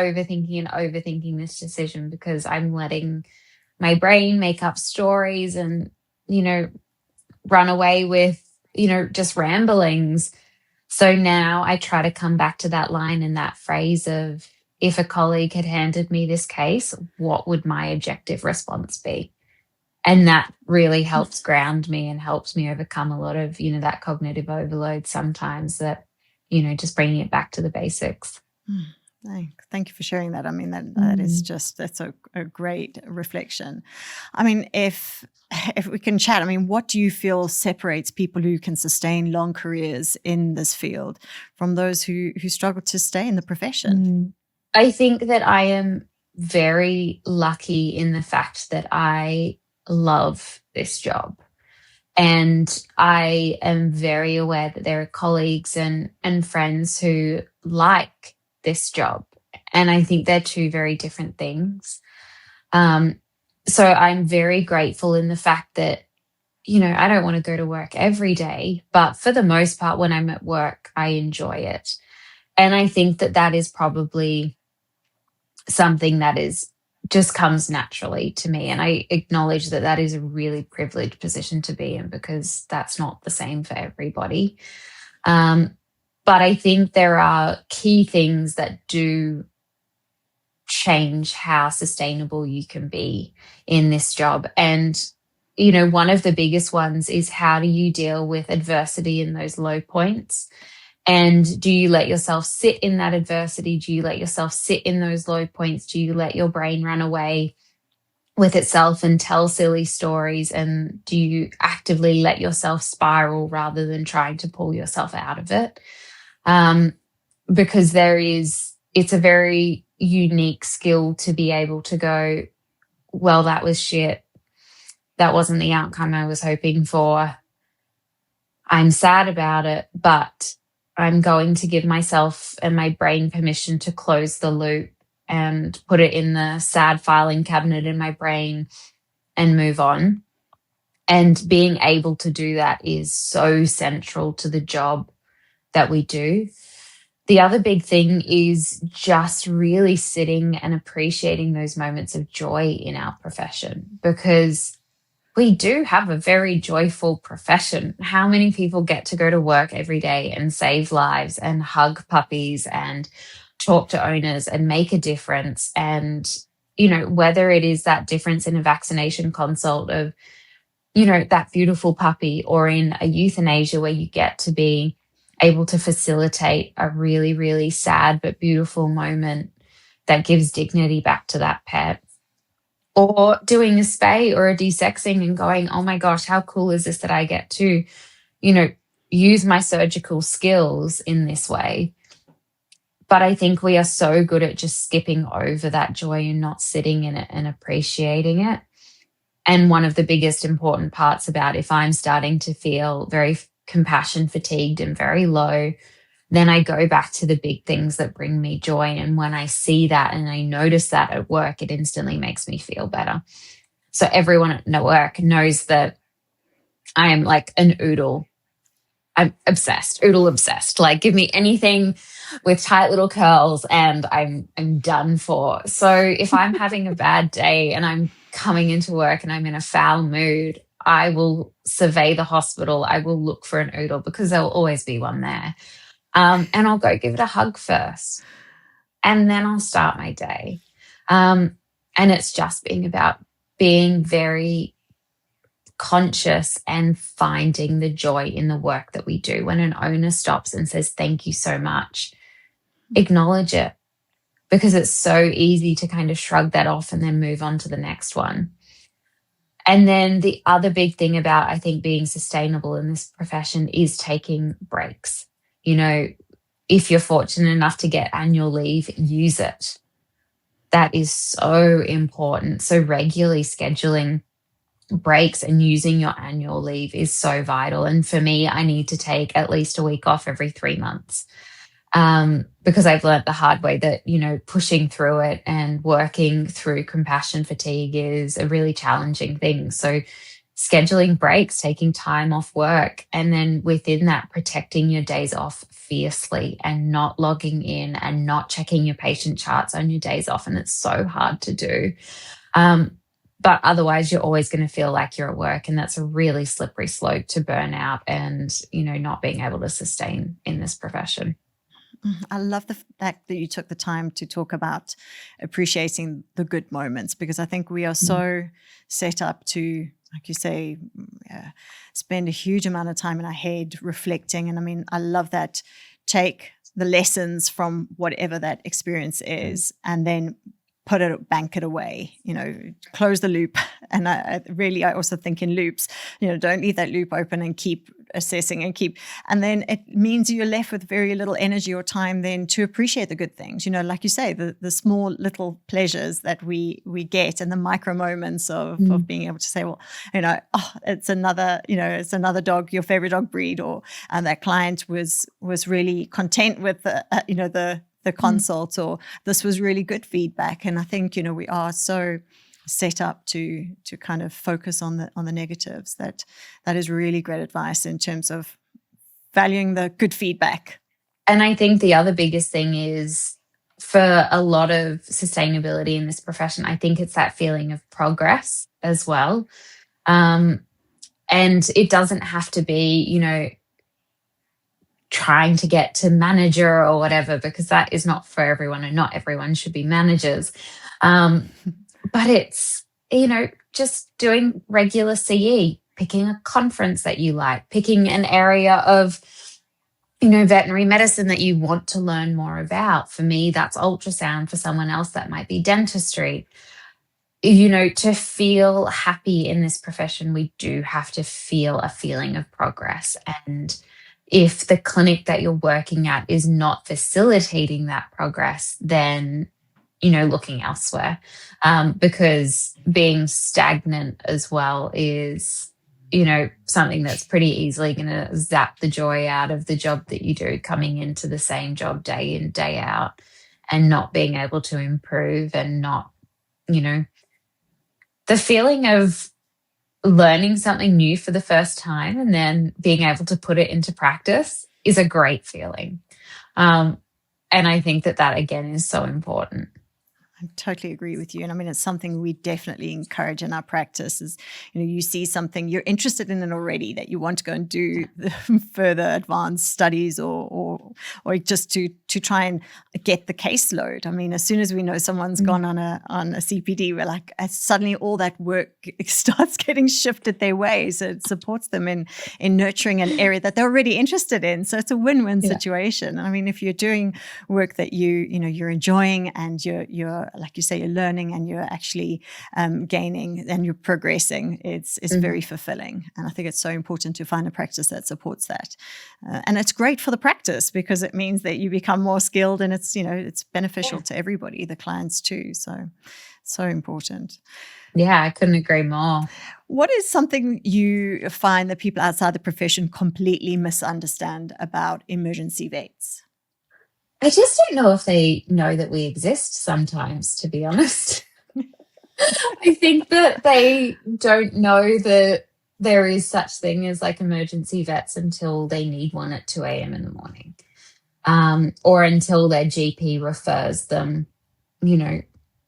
this decision? Because I'm letting my brain make up stories and, run away with, just ramblings. So now I try to come back to that line and that phrase of, if a colleague had handed me this case, what would my objective response be? And that really helps ground me and helps me overcome a lot of, that cognitive overload sometimes that, just bringing it back to the basics. Thank you for sharing that. I mean, that is just, that's a great reflection. I mean, if we can chat, I mean, what do you feel separates people who can sustain long careers in this field from those who struggle to stay in the profession? I think that I am very lucky in the fact that I love this job. And I am very aware that there are colleagues and friends who like this job. And I think they're two very different things. So I'm very grateful in the fact that, I don't want to go to work every day, but for the most part, when I'm at work, I enjoy it. And I think that is probably something that just comes naturally to me. And I acknowledge that is a really privileged position to be in because that's not the same for everybody. But I think there are key things that do change how sustainable you can be in this job. And, one of the biggest ones is, how do you deal with adversity in those low points? And do you let yourself sit in that adversity? Do you let yourself sit in those low points? Do you let your brain run away with itself and tell silly stories? And do you actively let yourself spiral rather than trying to pull yourself out of it? Because it's a very unique skill to be able to go, well, that was shit. That wasn't the outcome I was hoping for. I'm sad about it, but I'm going to give myself and my brain permission to close the loop and put it in the sad filing cabinet in my brain and move on. And being able to do that is so central to the job that we do. The other big thing is just really sitting and appreciating those moments of joy in our profession, because we do have a very joyful profession. How many people get to go to work every day and save lives and hug puppies and talk to owners and make a difference? And, whether it is that difference in a vaccination consult of, that beautiful puppy, or in a euthanasia where you get to be able to facilitate a really, really sad but beautiful moment that gives dignity back to that pet, or doing a spay or a desexing and going, oh my gosh, how cool is this that I get to, use my surgical skills in this way. But I think we are so good at just skipping over that joy and not sitting in it and appreciating it. And one of the biggest important parts about if I'm starting to feel very compassion fatigued and very low, then I go back to the big things that bring me joy. And when I see that and I notice that at work, it instantly makes me feel better. So everyone at work knows that I am like an oodle. I'm obsessed, oodle obsessed. Like, give me anything with tight little curls and I'm done for. So if I'm having a bad day and I'm coming into work and I'm in a foul mood, I will survey the hospital. I will look for an oodle because there will always be one there. And I'll go give it a hug first. And then I'll start my day. And it's just being very conscious and finding the joy in the work that we do. When an owner stops and says, thank you so much, acknowledge it, because it's so easy to kind of shrug that off and then move on to the next one. And then the other big thing about, I think, being sustainable in this profession is taking breaks. If you're fortunate enough to get annual leave, use it. That is so important. So regularly scheduling breaks and using your annual leave is so vital. And for me, I need to take at least a week off every 3 months, because I've learned the hard way that, pushing through it and working through compassion fatigue is a really challenging thing. So scheduling breaks, taking time off work, and then within that, protecting your days off fiercely and not logging in and not checking your patient charts on your days off. And it's so hard to do. But otherwise, you're always going to feel like you're at work. And that's a really slippery slope to burnout and, not being able to sustain in this profession. I love the fact that you took the time to talk about appreciating the good moments, because I think we are so set up to, like you say, spend a huge amount of time in our head reflecting. And I mean, I love that. Take the lessons from whatever that experience is and then bank it away, close the loop. And I also think in loops, don't leave that loop open and keep assessing and then it means you're left with very little energy or time then to appreciate the good things, like you say, the small little pleasures that we get and the micro moments of being able to say, well, it's another dog, your favorite dog breed, or that client was really content with the consult, or this was really good feedback. And I think, we are so set up to kind of focus on the negatives. That is really great advice in terms of valuing the good feedback. And I think the other biggest thing is, for a lot of sustainability in this profession, I think it's that feeling of progress as well. And it doesn't have to be, trying to get to manager or whatever, because that is not for everyone and not everyone should be managers. But it's, just doing regular CE, picking a conference that you like, picking an area of, veterinary medicine that you want to learn more about. For me, that's ultrasound. For someone else, that might be dentistry. To feel happy in this profession, we do have to feel a feeling of progress. And if the clinic that you're working at is not facilitating that progress, then, looking elsewhere, because being stagnant as well is, something that's pretty easily going to zap the joy out of the job that you do, coming into the same job day in, day out, and not being able to improve and not, the feeling of learning something new for the first time and then being able to put it into practice is a great feeling. And I think that again is so important. I totally agree with you. And I mean, it's something we definitely encourage in our practice is, you see something, you're interested in it already, that you want to go and do the further advanced studies or just to try and get the caseload. I mean, as soon as we know someone's gone on a CPD, we're like, suddenly all that work starts getting shifted their way. So it supports them in nurturing an area that they're already interested in. So it's a win-win situation. I mean, if you're doing work that you're enjoying and you're like you say, you're learning and you're actually gaining and you're progressing, it's very fulfilling. And I think it's so important to find a practice that supports that. And it's great for the practice because it means that you become more skilled and it's beneficial to everybody, the clients too. So important. Yeah, I couldn't agree more. What is something you find that people outside the profession completely misunderstand about emergency vets? I just don't know if they know that we exist sometimes, to be honest. I think that they don't know that there is such thing as like emergency vets until they need one at 2 a.m. in the morning, or until their GP refers them,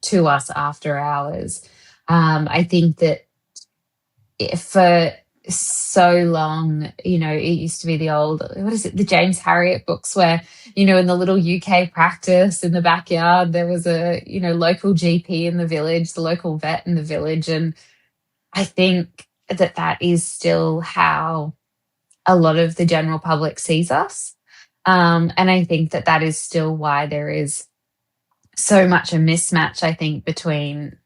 to us after hours. I think that for so long, it used to be the old, the James Harriet books where, in the little UK practice in the backyard, there was a, local GP in the village, the local vet in the village. And I think that is still how a lot of the general public sees us. And I think that is still why there is so much a mismatch, I think, between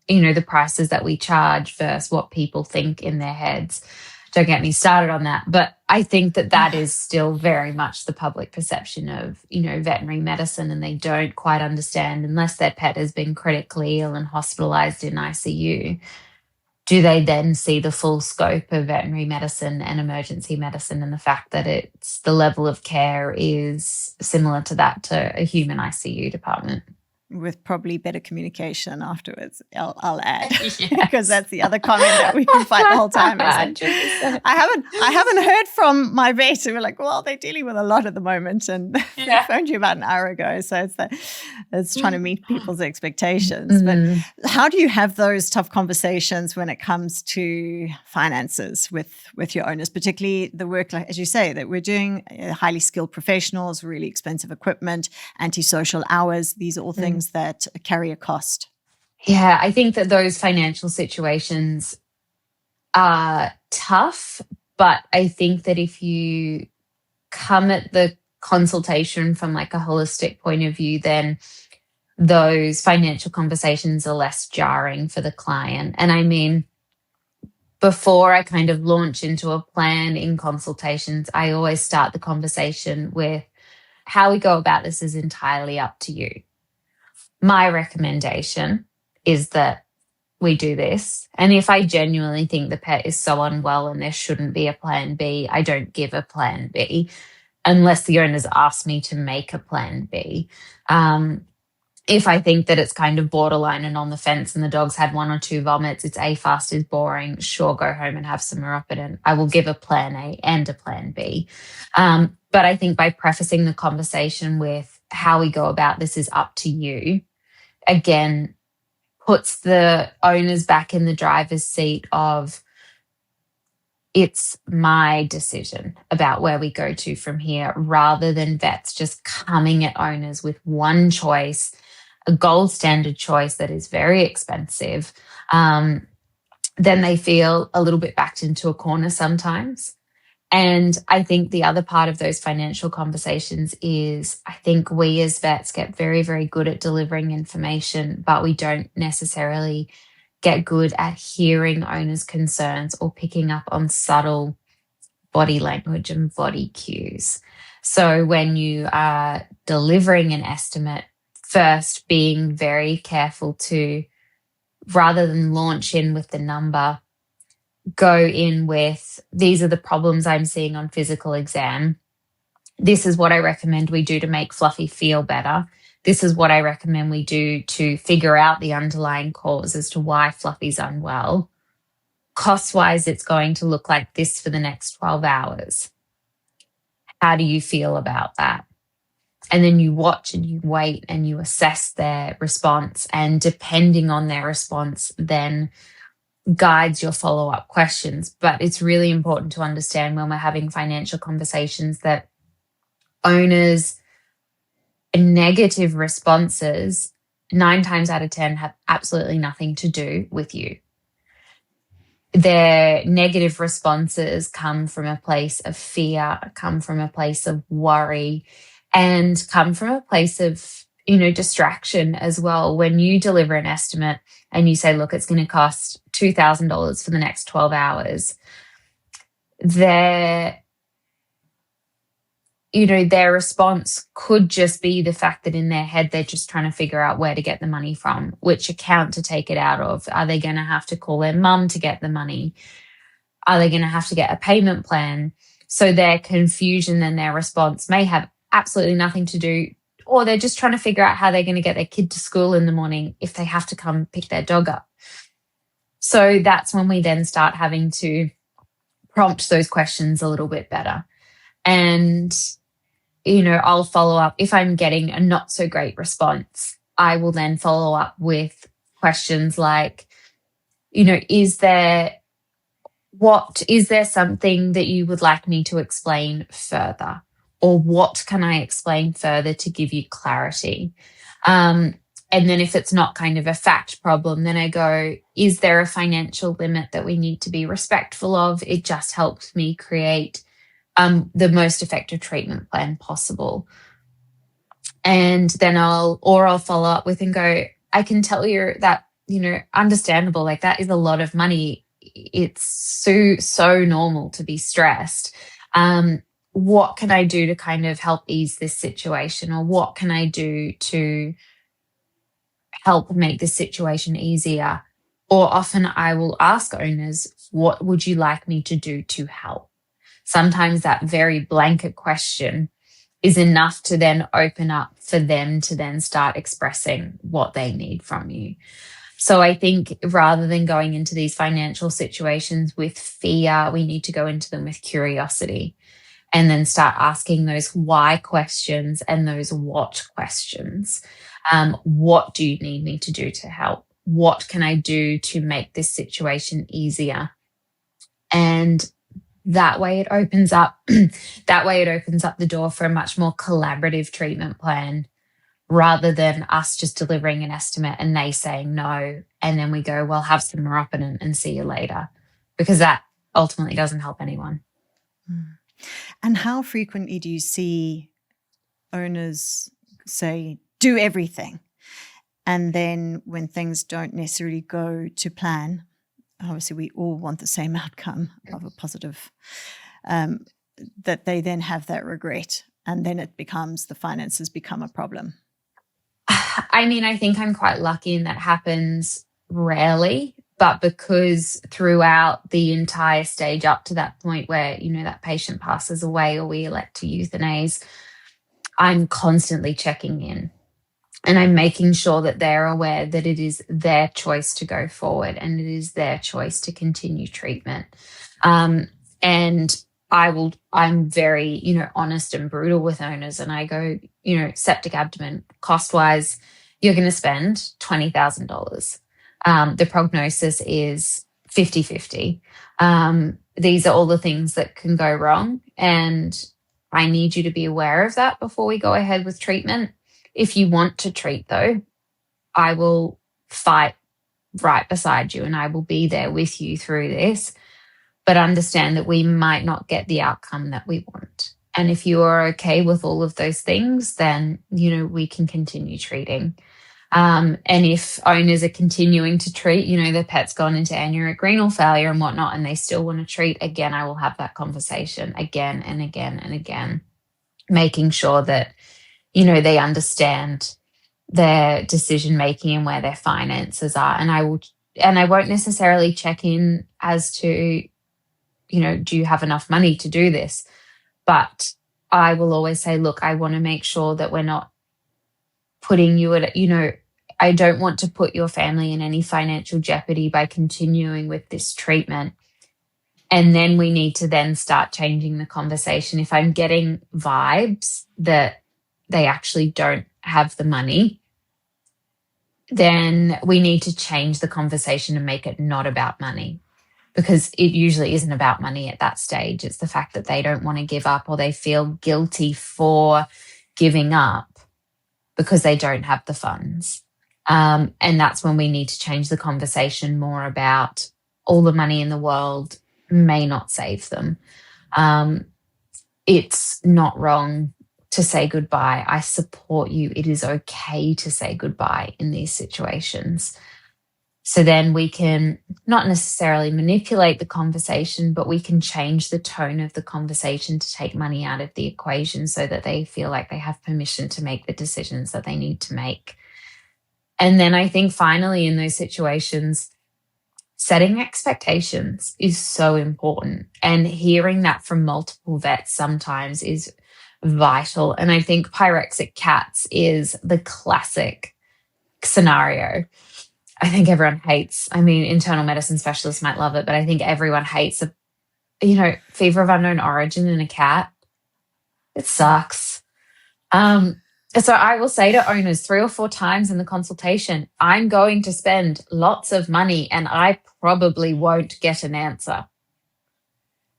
the prices that we charge versus what people think in their heads. Don't get me started on that. But I think that is still very much the public perception of, veterinary medicine, and they don't quite understand, unless their pet has been critically ill and hospitalized in ICU, do they then see the full scope of veterinary medicine and emergency medicine, and the fact that the level of care is similar to that to a human ICU department. With probably better communication afterwards, I'll add, because that's the other comment that we can fight the whole time. I haven't heard from my vet. And we're like, well, they're dealing with a lot at the moment, and they phoned you about an hour ago. So it's trying to meet people's expectations. But how do you have those tough conversations when it comes to finances with your owners, particularly the work, like, as you say, that we're doing, highly skilled professionals, really expensive equipment, antisocial hours. These are all things that carry a cost. Yeah, I think that those financial situations are tough, but I think that if you come at the consultation from like a holistic point of view, then those financial conversations are less jarring for the client. And I mean, before I kind of launch into a plan in consultations, I always start the conversation with, how we go about this is entirely up to you. My recommendation is that we do this. And if I genuinely think the pet is so unwell and there shouldn't be a plan B, I don't give a plan B unless the owners ask me to make a plan B. If I think that it's kind of borderline and on the fence and the dog's had 1 or 2 vomits, it's fast is boring, sure, go home and have some Meropidan. I will give a plan A and a plan B. But I think by prefacing the conversation with how we go about this is up to you, again, puts the owners back in the driver's seat of, it's my decision about where we go to from here, rather than vets just coming at owners with one choice, a gold standard choice that is very expensive. Then they feel a little bit backed into a corner sometimes. And I think the other part of those financial conversations is, I think we as vets get very, very good at delivering information, but we don't necessarily get good at hearing owners' concerns or picking up on subtle body language and body cues. So when you are delivering an estimate, first being very careful to, rather than launch in with the number, go in with, these are the problems I'm seeing on physical exam. This is what I recommend we do to make Fluffy feel better. This is what I recommend we do to figure out the underlying cause as to why Fluffy's unwell. Cost-wise, it's going to look like this for the next 12 hours. How do you feel about that? And then you watch and you wait and you assess their response. And depending on their response, then guides your follow-up questions. But it's really important to understand when we're having financial conversations that owners' negative responses 9 times out of 10 have absolutely nothing to do with you. Their negative responses come from a place of fear, come from a place of worry, and come from a place of, distraction as well. When you deliver an estimate and you say, look, it's going to cost $2,000 for the next 12 hours, their response could just be the fact that in their head, they're just trying to figure out where to get the money from, which account to take it out of. Are they going to have to call their mum to get the money? Are they going to have to get a payment plan? So their confusion and their response may have absolutely nothing to do, or they're just trying to figure out how they're going to get their kid to school in the morning if they have to come pick their dog up. So that's when we then start having to prompt those questions a little bit better. And, I'll follow up. If I'm getting a not so great response, I will then follow up with questions like, is there something that you would like me to explain further? Or what can I explain further to give you clarity? And then if it's not kind of a fact problem, then I go, is there a financial limit that we need to be respectful of? It just helps me create the most effective treatment plan possible. And then I'll follow up with and go, I can tell you that, understandable, like that is a lot of money. It's so normal to be stressed. What can I do to kind of help ease this situation? Or what can I do to help make this situation easier? Or often I will ask owners, what would you like me to do to help? Sometimes that very blanket question is enough to then open up for them to then start expressing what they need from you. So I think rather than going into these financial situations with fear, we need to go into them with curiosity and then start asking those why questions and those what questions. What do you need me to do to help? What can I do to make this situation easier? And that way it opens up the door for a much more collaborative treatment plan, rather than us just delivering an estimate and they saying no, and then we go, well, have some meropenem and see you later, because that ultimately doesn't help anyone. And how frequently do you see owners say, do everything, and then when things don't necessarily go to plan, obviously we all want the same outcome of a positive, that they then have that regret, and then the finances become a problem? I mean, I think I'm quite lucky and that happens rarely, but because throughout the entire stage up to that point where, that patient passes away or we elect to euthanize, I'm constantly checking in and I'm making sure that they're aware that it is their choice to go forward and it is their choice to continue treatment. And I'm very, honest and brutal with owners, and I go, septic abdomen, cost-wise, you're going to spend $20,000. The prognosis is 50-50. These are all the things that can go wrong, and I need you to be aware of that before we go ahead with treatment. If you want to treat, though, I will fight right beside you and I will be there with you through this. But understand that we might not get the outcome that we want. And if you are okay with all of those things, then, we can continue treating. And if owners are continuing to treat, their pet's gone into anuric renal failure and whatnot, and they still want to treat, again, I will have that conversation again and again and again, making sure that, they understand their decision-making and where their finances are. And I won't necessarily check in as to, do you have enough money to do this? But I will always say, look, I want to make sure that we're not putting you at, I don't want to put your family in any financial jeopardy by continuing with this treatment. And then we need to then start changing the conversation. If I'm getting vibes that, they actually don't have the money, then we need to change the conversation and make it not about money, because it usually isn't about money at that stage. It's the fact that they don't want to give up, or they feel guilty for giving up because they don't have the funds. And that's when we need to change the conversation more about all the money in the world may not save them. It's not wrong to say goodbye. I support you. It is okay to say goodbye in these situations. So then we can not necessarily manipulate the conversation, but we can change the tone of the conversation to take money out of the equation so that they feel like they have permission to make the decisions that they need to make. And then I think finally in those situations, setting expectations is so important. And hearing that from multiple vets sometimes is vital. And I think pyrexic cats is the classic scenario. I think everyone hates, internal medicine specialists might love it, but I think everyone hates fever of unknown origin in a cat. It sucks. So I will say to owners 3 or 4 times in the consultation, I'm going to spend lots of money and I probably won't get an answer.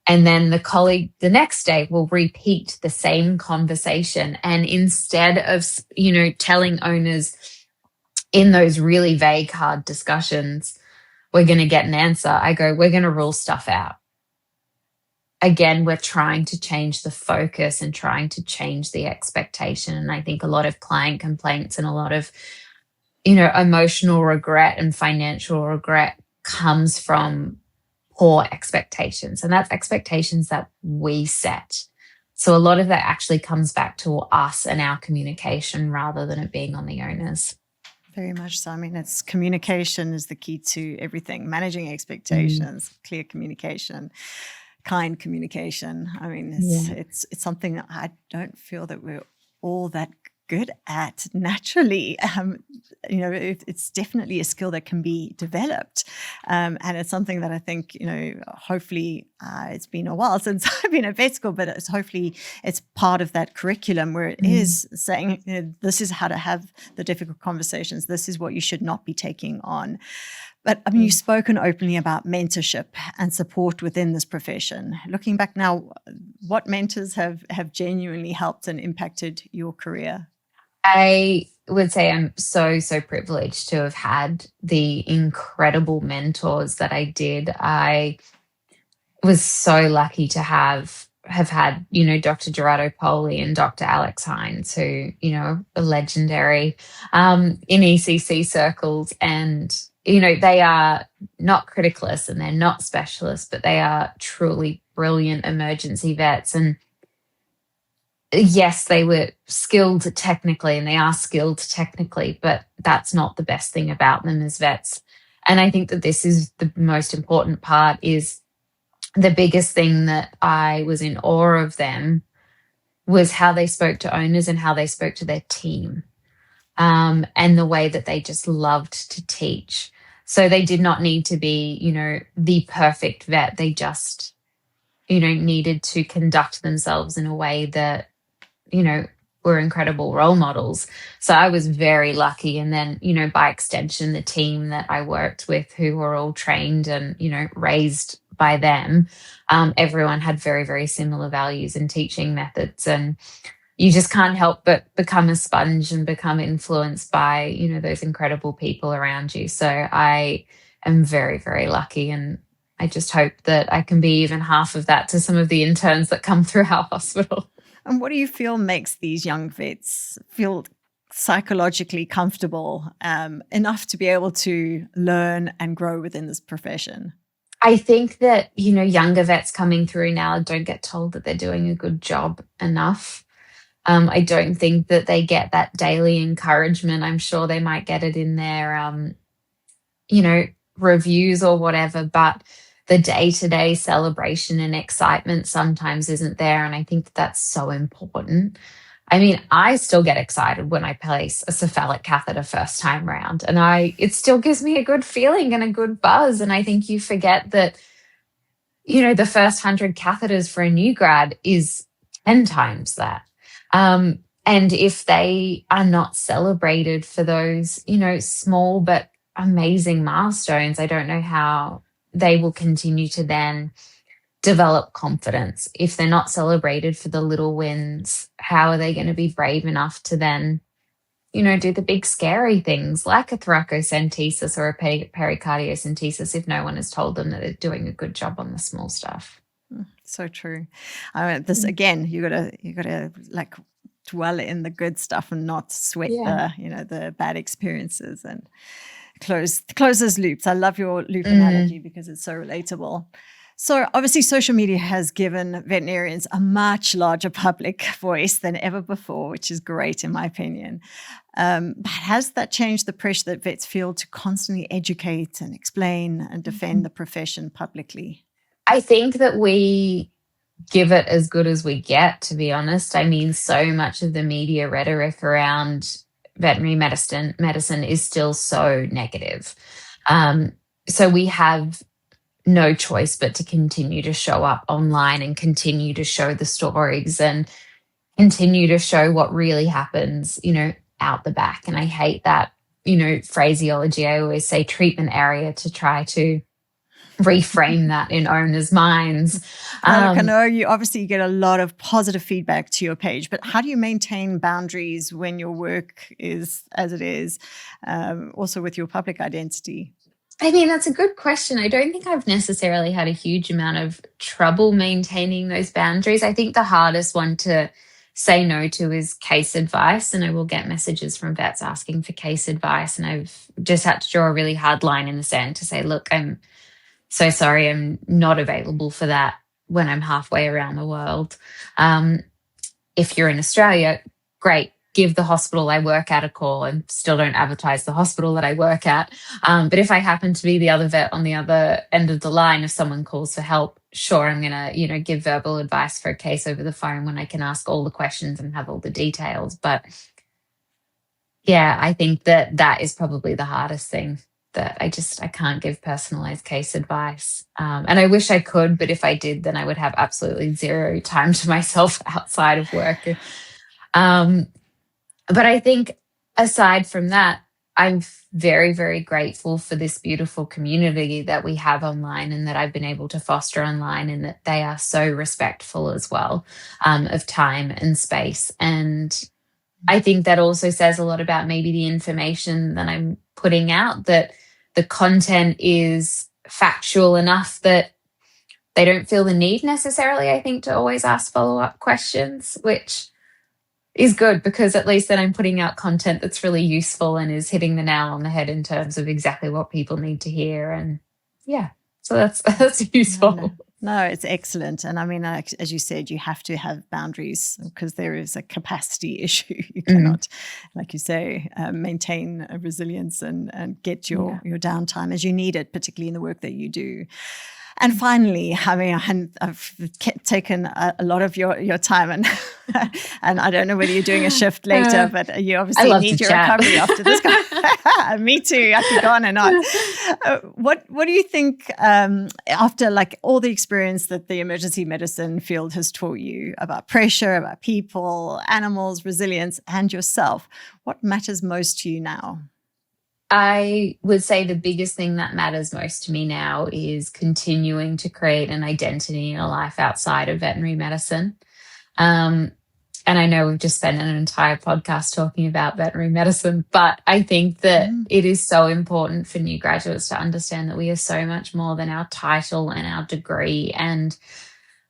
And then the colleague the next day will repeat the same conversation. And instead of, telling owners in those really vague, hard discussions, we're going to get an answer, I go, we're going to rule stuff out. Again, we're trying to change the focus and trying to change the expectation. And I think a lot of client complaints and a lot of, emotional regret and financial regret comes from poor expectations. And that's expectations that we set. So a lot of that actually comes back to us and our communication rather than it being on the owners. Very much so. It's communication is the key to everything. Managing expectations, clear communication, kind communication. It's something that I don't feel that we're all that good at naturally. It's definitely a skill that can be developed. And it's something that I think, hopefully it's been a while since I've been at vet school, but hopefully it's part of that curriculum where it is saying, this is how to have the difficult conversations. This is what you should not be taking on. But you've spoken openly about mentorship and support within this profession. Looking back now, what mentors have genuinely helped and impacted your career? I would say I'm so privileged to have had the incredible mentors that I did. I was so lucky to have had, Dr. Gerardo Poli and Dr. Alex Hines, who, are legendary in ECC circles. And, they are not criticalists and they're not specialists, but they are truly brilliant emergency vets. And yes, they were skilled technically and they are skilled technically, but that's not the best thing about them as vets. And I think that this is the most important part. Is the biggest thing that I was in awe of them was how they spoke to owners and how they spoke to their team, and the way that they just loved to teach. So they did not need to be, the perfect vet. They just, needed to conduct themselves in a way that, were incredible role models. So I was very lucky. And then, by extension, the team that I worked with, who were all trained and, raised by them, everyone had very, very similar values and teaching methods. And you just can't help but become a sponge and become influenced by, those incredible people around you. So I am very, very lucky. And I just hope that I can be even half of that to some of the interns that come through our hospital. And what do you feel makes these young vets feel psychologically comfortable enough to be able to learn and grow within this profession? I think that, younger vets coming through now don't get told that they're doing a good job enough. I don't think that they get that daily encouragement. I'm sure they might get it in their, reviews or whatever, but the day-to-day celebration and excitement sometimes isn't there. And I think that that's so important. I still get excited when I place a cephalic catheter first time round, and it still gives me a good feeling and a good buzz. And I think you forget that, the first 100 catheters for a new grad is 10 times that. And if they are not celebrated for those, small but amazing milestones, I don't know how they will continue to then develop confidence. If they're not celebrated for the little wins, how are they going to be brave enough to then, do the big scary things like a thoracocentesis or a pericardiocentesis if no one has told them that they're doing a good job on the small stuff? So true. This again, you gotta like dwell in the good stuff and not sweat the bad experiences and close those loops. I love your loop analogy because it's so relatable. So obviously social media has given veterinarians a much larger public voice than ever before, which is great in my opinion. But has that changed the pressure that vets feel to constantly educate and explain and defend the profession publicly? I think that we give it as good as we get, to be honest. I mean, so much of the media rhetoric around veterinary medicine is still so negative. So we have no choice but to continue to show up online and continue to show the stories and continue to show what really happens, out the back. And I hate that, phraseology. I always say treatment area to try to reframe that in owners' minds. I know you obviously get a lot of positive feedback to your page, but how do you maintain boundaries when your work is as it is, also with your public identity? I mean, that's a good question. I don't think I've necessarily had a huge amount of trouble maintaining those boundaries. I think the hardest one to say no to is case advice. And I will get messages from vets asking for case advice. And I've just had to draw a really hard line in the sand to say, look, I'm so sorry, I'm not available for that when I'm halfway around the world. If you're in Australia, great. Give the hospital I work at a call, and still don't advertise the hospital that I work at. But if I happen to be the other vet on the other end of the line, if someone calls for help, sure, I'm going to, give verbal advice for a case over the phone when I can ask all the questions and have all the details. But yeah, I think that is probably the hardest thing, that I can't give personalized case advice. And I wish I could, but if I did, then I would have absolutely zero time to myself outside of work. But I think aside from that, I'm very, very grateful for this beautiful community that we have online and that I've been able to foster online, and that they are so respectful as well of time and space. And I think that also says a lot about maybe the information that I'm putting out, that the content is factual enough that they don't feel the need necessarily, I think, to always ask follow-up questions, which is good, because at least then I'm putting out content that's really useful and is hitting the nail on the head in terms of exactly what people need to hear. And yeah, so that's useful. No, it's excellent. And I mean, as you said, you have to have boundaries because there is a capacity issue. You cannot, like you say, maintain a resilience and get your downtime as you need it, particularly in the work that you do. And finally, I mean, I've taken a lot of your time, and and I don't know whether you're doing a shift later, but you obviously need your recovery after this. Me too. I could go on and on. What do you think after like all the experience that the emergency medicine field has taught you about pressure, about people, animals, resilience, and yourself? What matters most to you now? I would say the biggest thing that matters most to me now is continuing to create an identity in a life outside of veterinary medicine. And I know we've just spent an entire podcast talking about veterinary medicine, but I think that it is so important for new graduates to understand that we are so much more than our title and our degree. And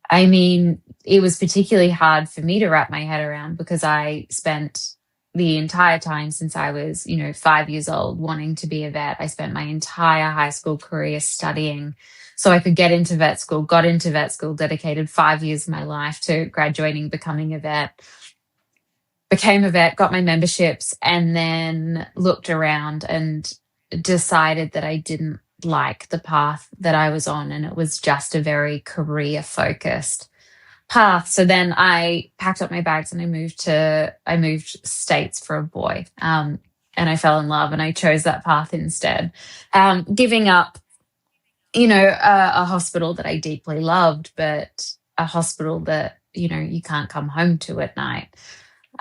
I mean, it was particularly hard for me to wrap my head around, because I spent the entire time since I was, 5 years old wanting to be a vet. I spent my entire high school career studying so I could get into vet school, got into vet school, dedicated 5 years of my life to graduating, becoming a vet, became a vet, got my memberships, and then looked around and decided that I didn't like the path that I was on. And it was just a very career focused path. So then I packed up my bags and I moved states for a boy. And I fell in love and I chose that path instead. Giving up, a hospital that I deeply loved, but a hospital that, you can't come home to at night.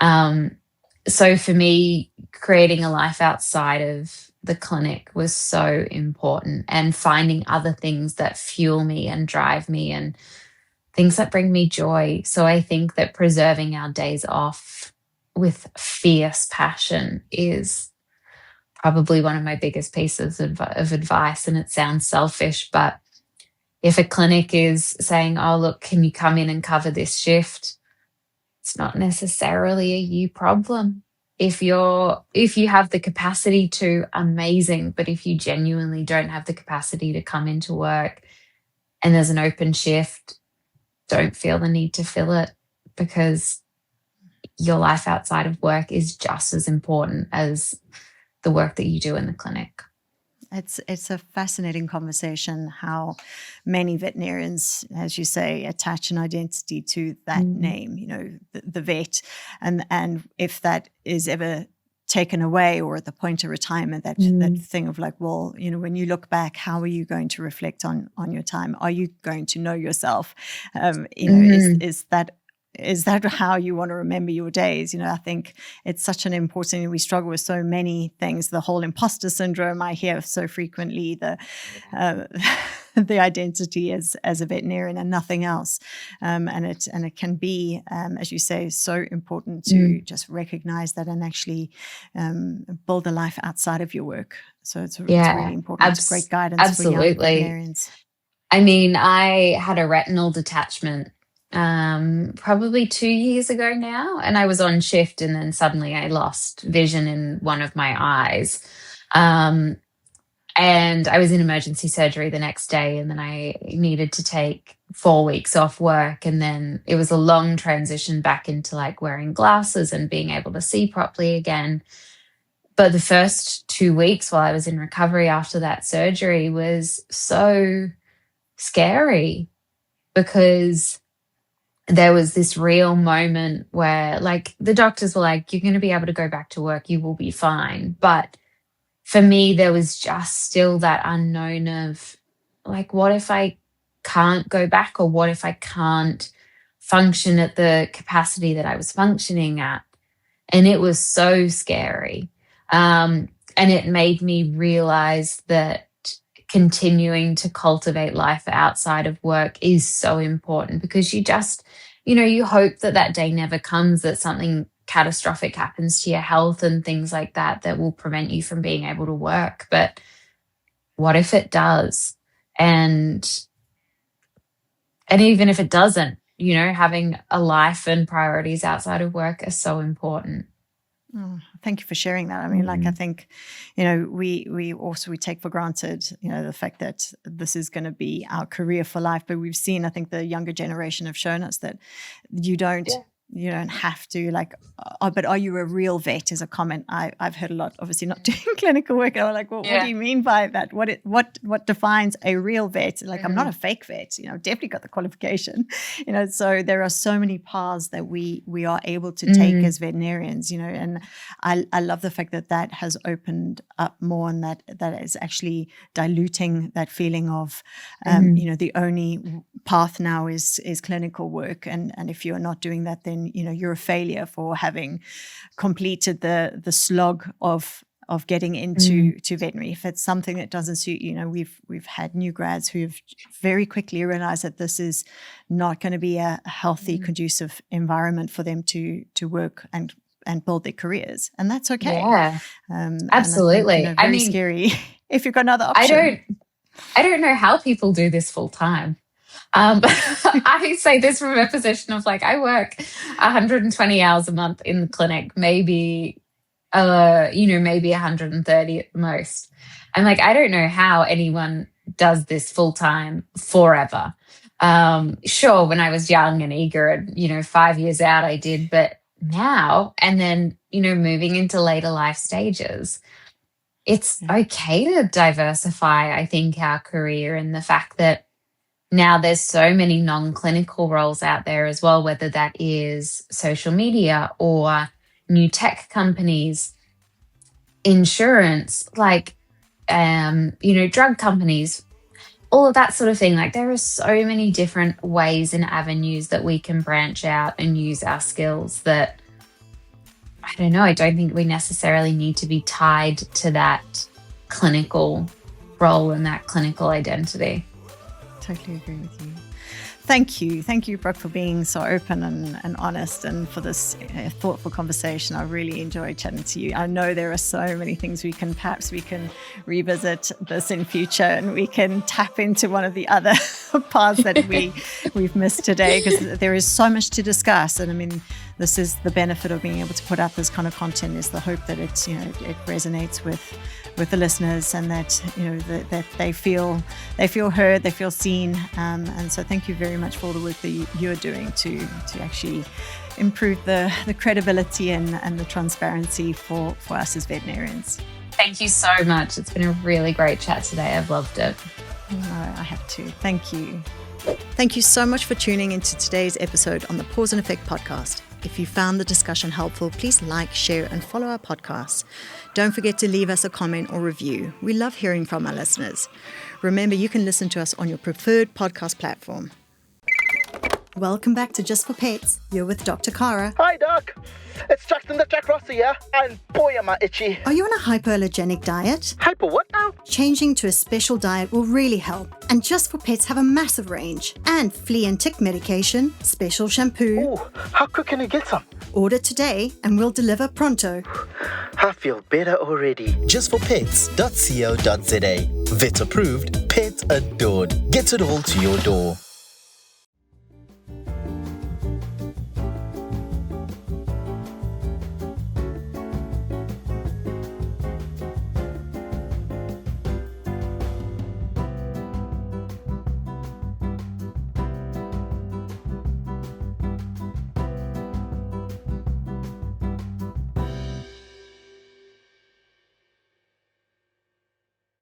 So for me, creating a life outside of the clinic was so important, and finding other things that fuel me and drive me and things that bring me joy. So I think that preserving our days off with fierce passion is probably one of my biggest pieces of advice. And it sounds selfish, but if a clinic is saying, oh, look, can you come in and cover this shift? It's not necessarily a you problem. If you have the capacity to, amazing. But if you genuinely don't have the capacity to come into work and there's an open shift, don't feel the need to fill it, because your life outside of work is just as important as the work that you do in the clinic. It's a fascinating conversation how many veterinarians, as you say, attach an identity to that name, you know, the vet. And if that is ever taken away, or at the point of retirement, that thing of like, well, you know, when you look back, how are you going to reflect on your time? Are you going to know yourself? Is that how you want to remember your days? You know, I think it's such an important, we struggle with so many things, the whole imposter syndrome I hear so frequently, the identity as a veterinarian and nothing else. And it can be, as you say, so important to just recognize that and actually build a life outside of your work. So it's really important. It's great guidance for young veterinarians. I mean, I had a retinal detachment probably 2 years ago now, and I was on shift, and then suddenly I lost vision in one of my eyes. And I was in emergency surgery the next day, and then I needed to take 4 weeks off work. And then it was a long transition back into like wearing glasses and being able to see properly again. But the first 2 weeks while I was in recovery after that surgery was so scary, because there was this real moment where like the doctors were like, you're going to be able to go back to work, you will be fine. But for me, there was just still that unknown of like, what if I can't go back, or what if I can't function at the capacity that I was functioning at? And it was so scary. And it made me realize that continuing to cultivate life outside of work is so important, because you just, you know, you hope that that day never comes, that something catastrophic happens to your health and things like that that will prevent you from being able to work. But what if it does? And even if it doesn't, you know, having a life and priorities outside of work are so important. Oh, thank you for sharing that. I mean, like, I think, you know, we take for granted, you know, the fact that this is going to be our career for life. But we've seen, I think the younger generation have shown us that you don't have to, like, but are you a real vet is a comment I've heard a lot, obviously not doing clinical work. And I'm like, well, what do you mean by that? What defines a real vet? Like, I'm not a fake vet, you know, definitely got the qualification, you know, so there are so many paths that we are able to take as veterinarians, you know, and I love the fact that has opened up more, and that is actually diluting that feeling of, you know, the only path now is clinical work. And if you're not doing that, then, you know, you're a failure for having completed the slog of getting into veterinary. If it's something that doesn't suit you, know, we've had new grads who've very quickly realized that this is not going to be a healthy, conducive environment for them to work and build their careers, and that's okay. Yeah, absolutely. And I think, you know, very scary if you've got another option. I don't know how people do this full time. I say this from a position of like, I work 120 hours a month in the clinic, maybe 130 at the most. I'm like, I don't know how anyone does this full time forever. Sure, when I was young and eager and, you know, 5 years out, I did, but now, and then, you know, moving into later life stages, it's okay to diversify, I think, our career, and the fact that now there's so many non-clinical roles out there as well, whether that is social media or new tech companies, insurance, like, you know, drug companies, all of that sort of thing. Like, there are so many different ways and avenues that we can branch out and use our skills that I don't know, I don't think we necessarily need to be tied to that clinical role and that clinical identity. Totally agree with you. Thank you, Brooke, for being so open and honest, and for this thoughtful conversation. I really enjoyed chatting to you. I know there are so many things we can revisit this in future, and we can tap into one of the other paths that we've missed today, because there is so much to discuss. And I mean, this is the benefit of being able to put out this kind of content, is the hope that it resonates with the listeners, and that that they feel heard, they feel seen, and so thank you very much for all the work that you're doing to actually improve the credibility and the transparency for us as veterinarians. Thank you so much. It's been a really great chat today. I've loved it. I have to. Thank you. Thank you so much for tuning into today's episode on the Pause and Effect podcast. If you found the discussion helpful, please like, share, and follow our podcast. Don't forget to leave us a comment or review. We love hearing from our listeners. Remember, you can listen to us on your preferred podcast platform. Welcome back to Just for Pets. You're with Dr. Cara. Hi, Doc. It's Jackson the Jack Rossi here, and boy, am I itchy. Are you on a hypoallergenic diet? Hyper what now? Changing to a special diet will really help. And Just for Pets have a massive range. And flea and tick medication, special shampoo. Ooh, how quick can I get some? Order today and we'll deliver pronto. I feel better already. Justforpets.co.za. Vet approved, pet adored. Get it all to your door.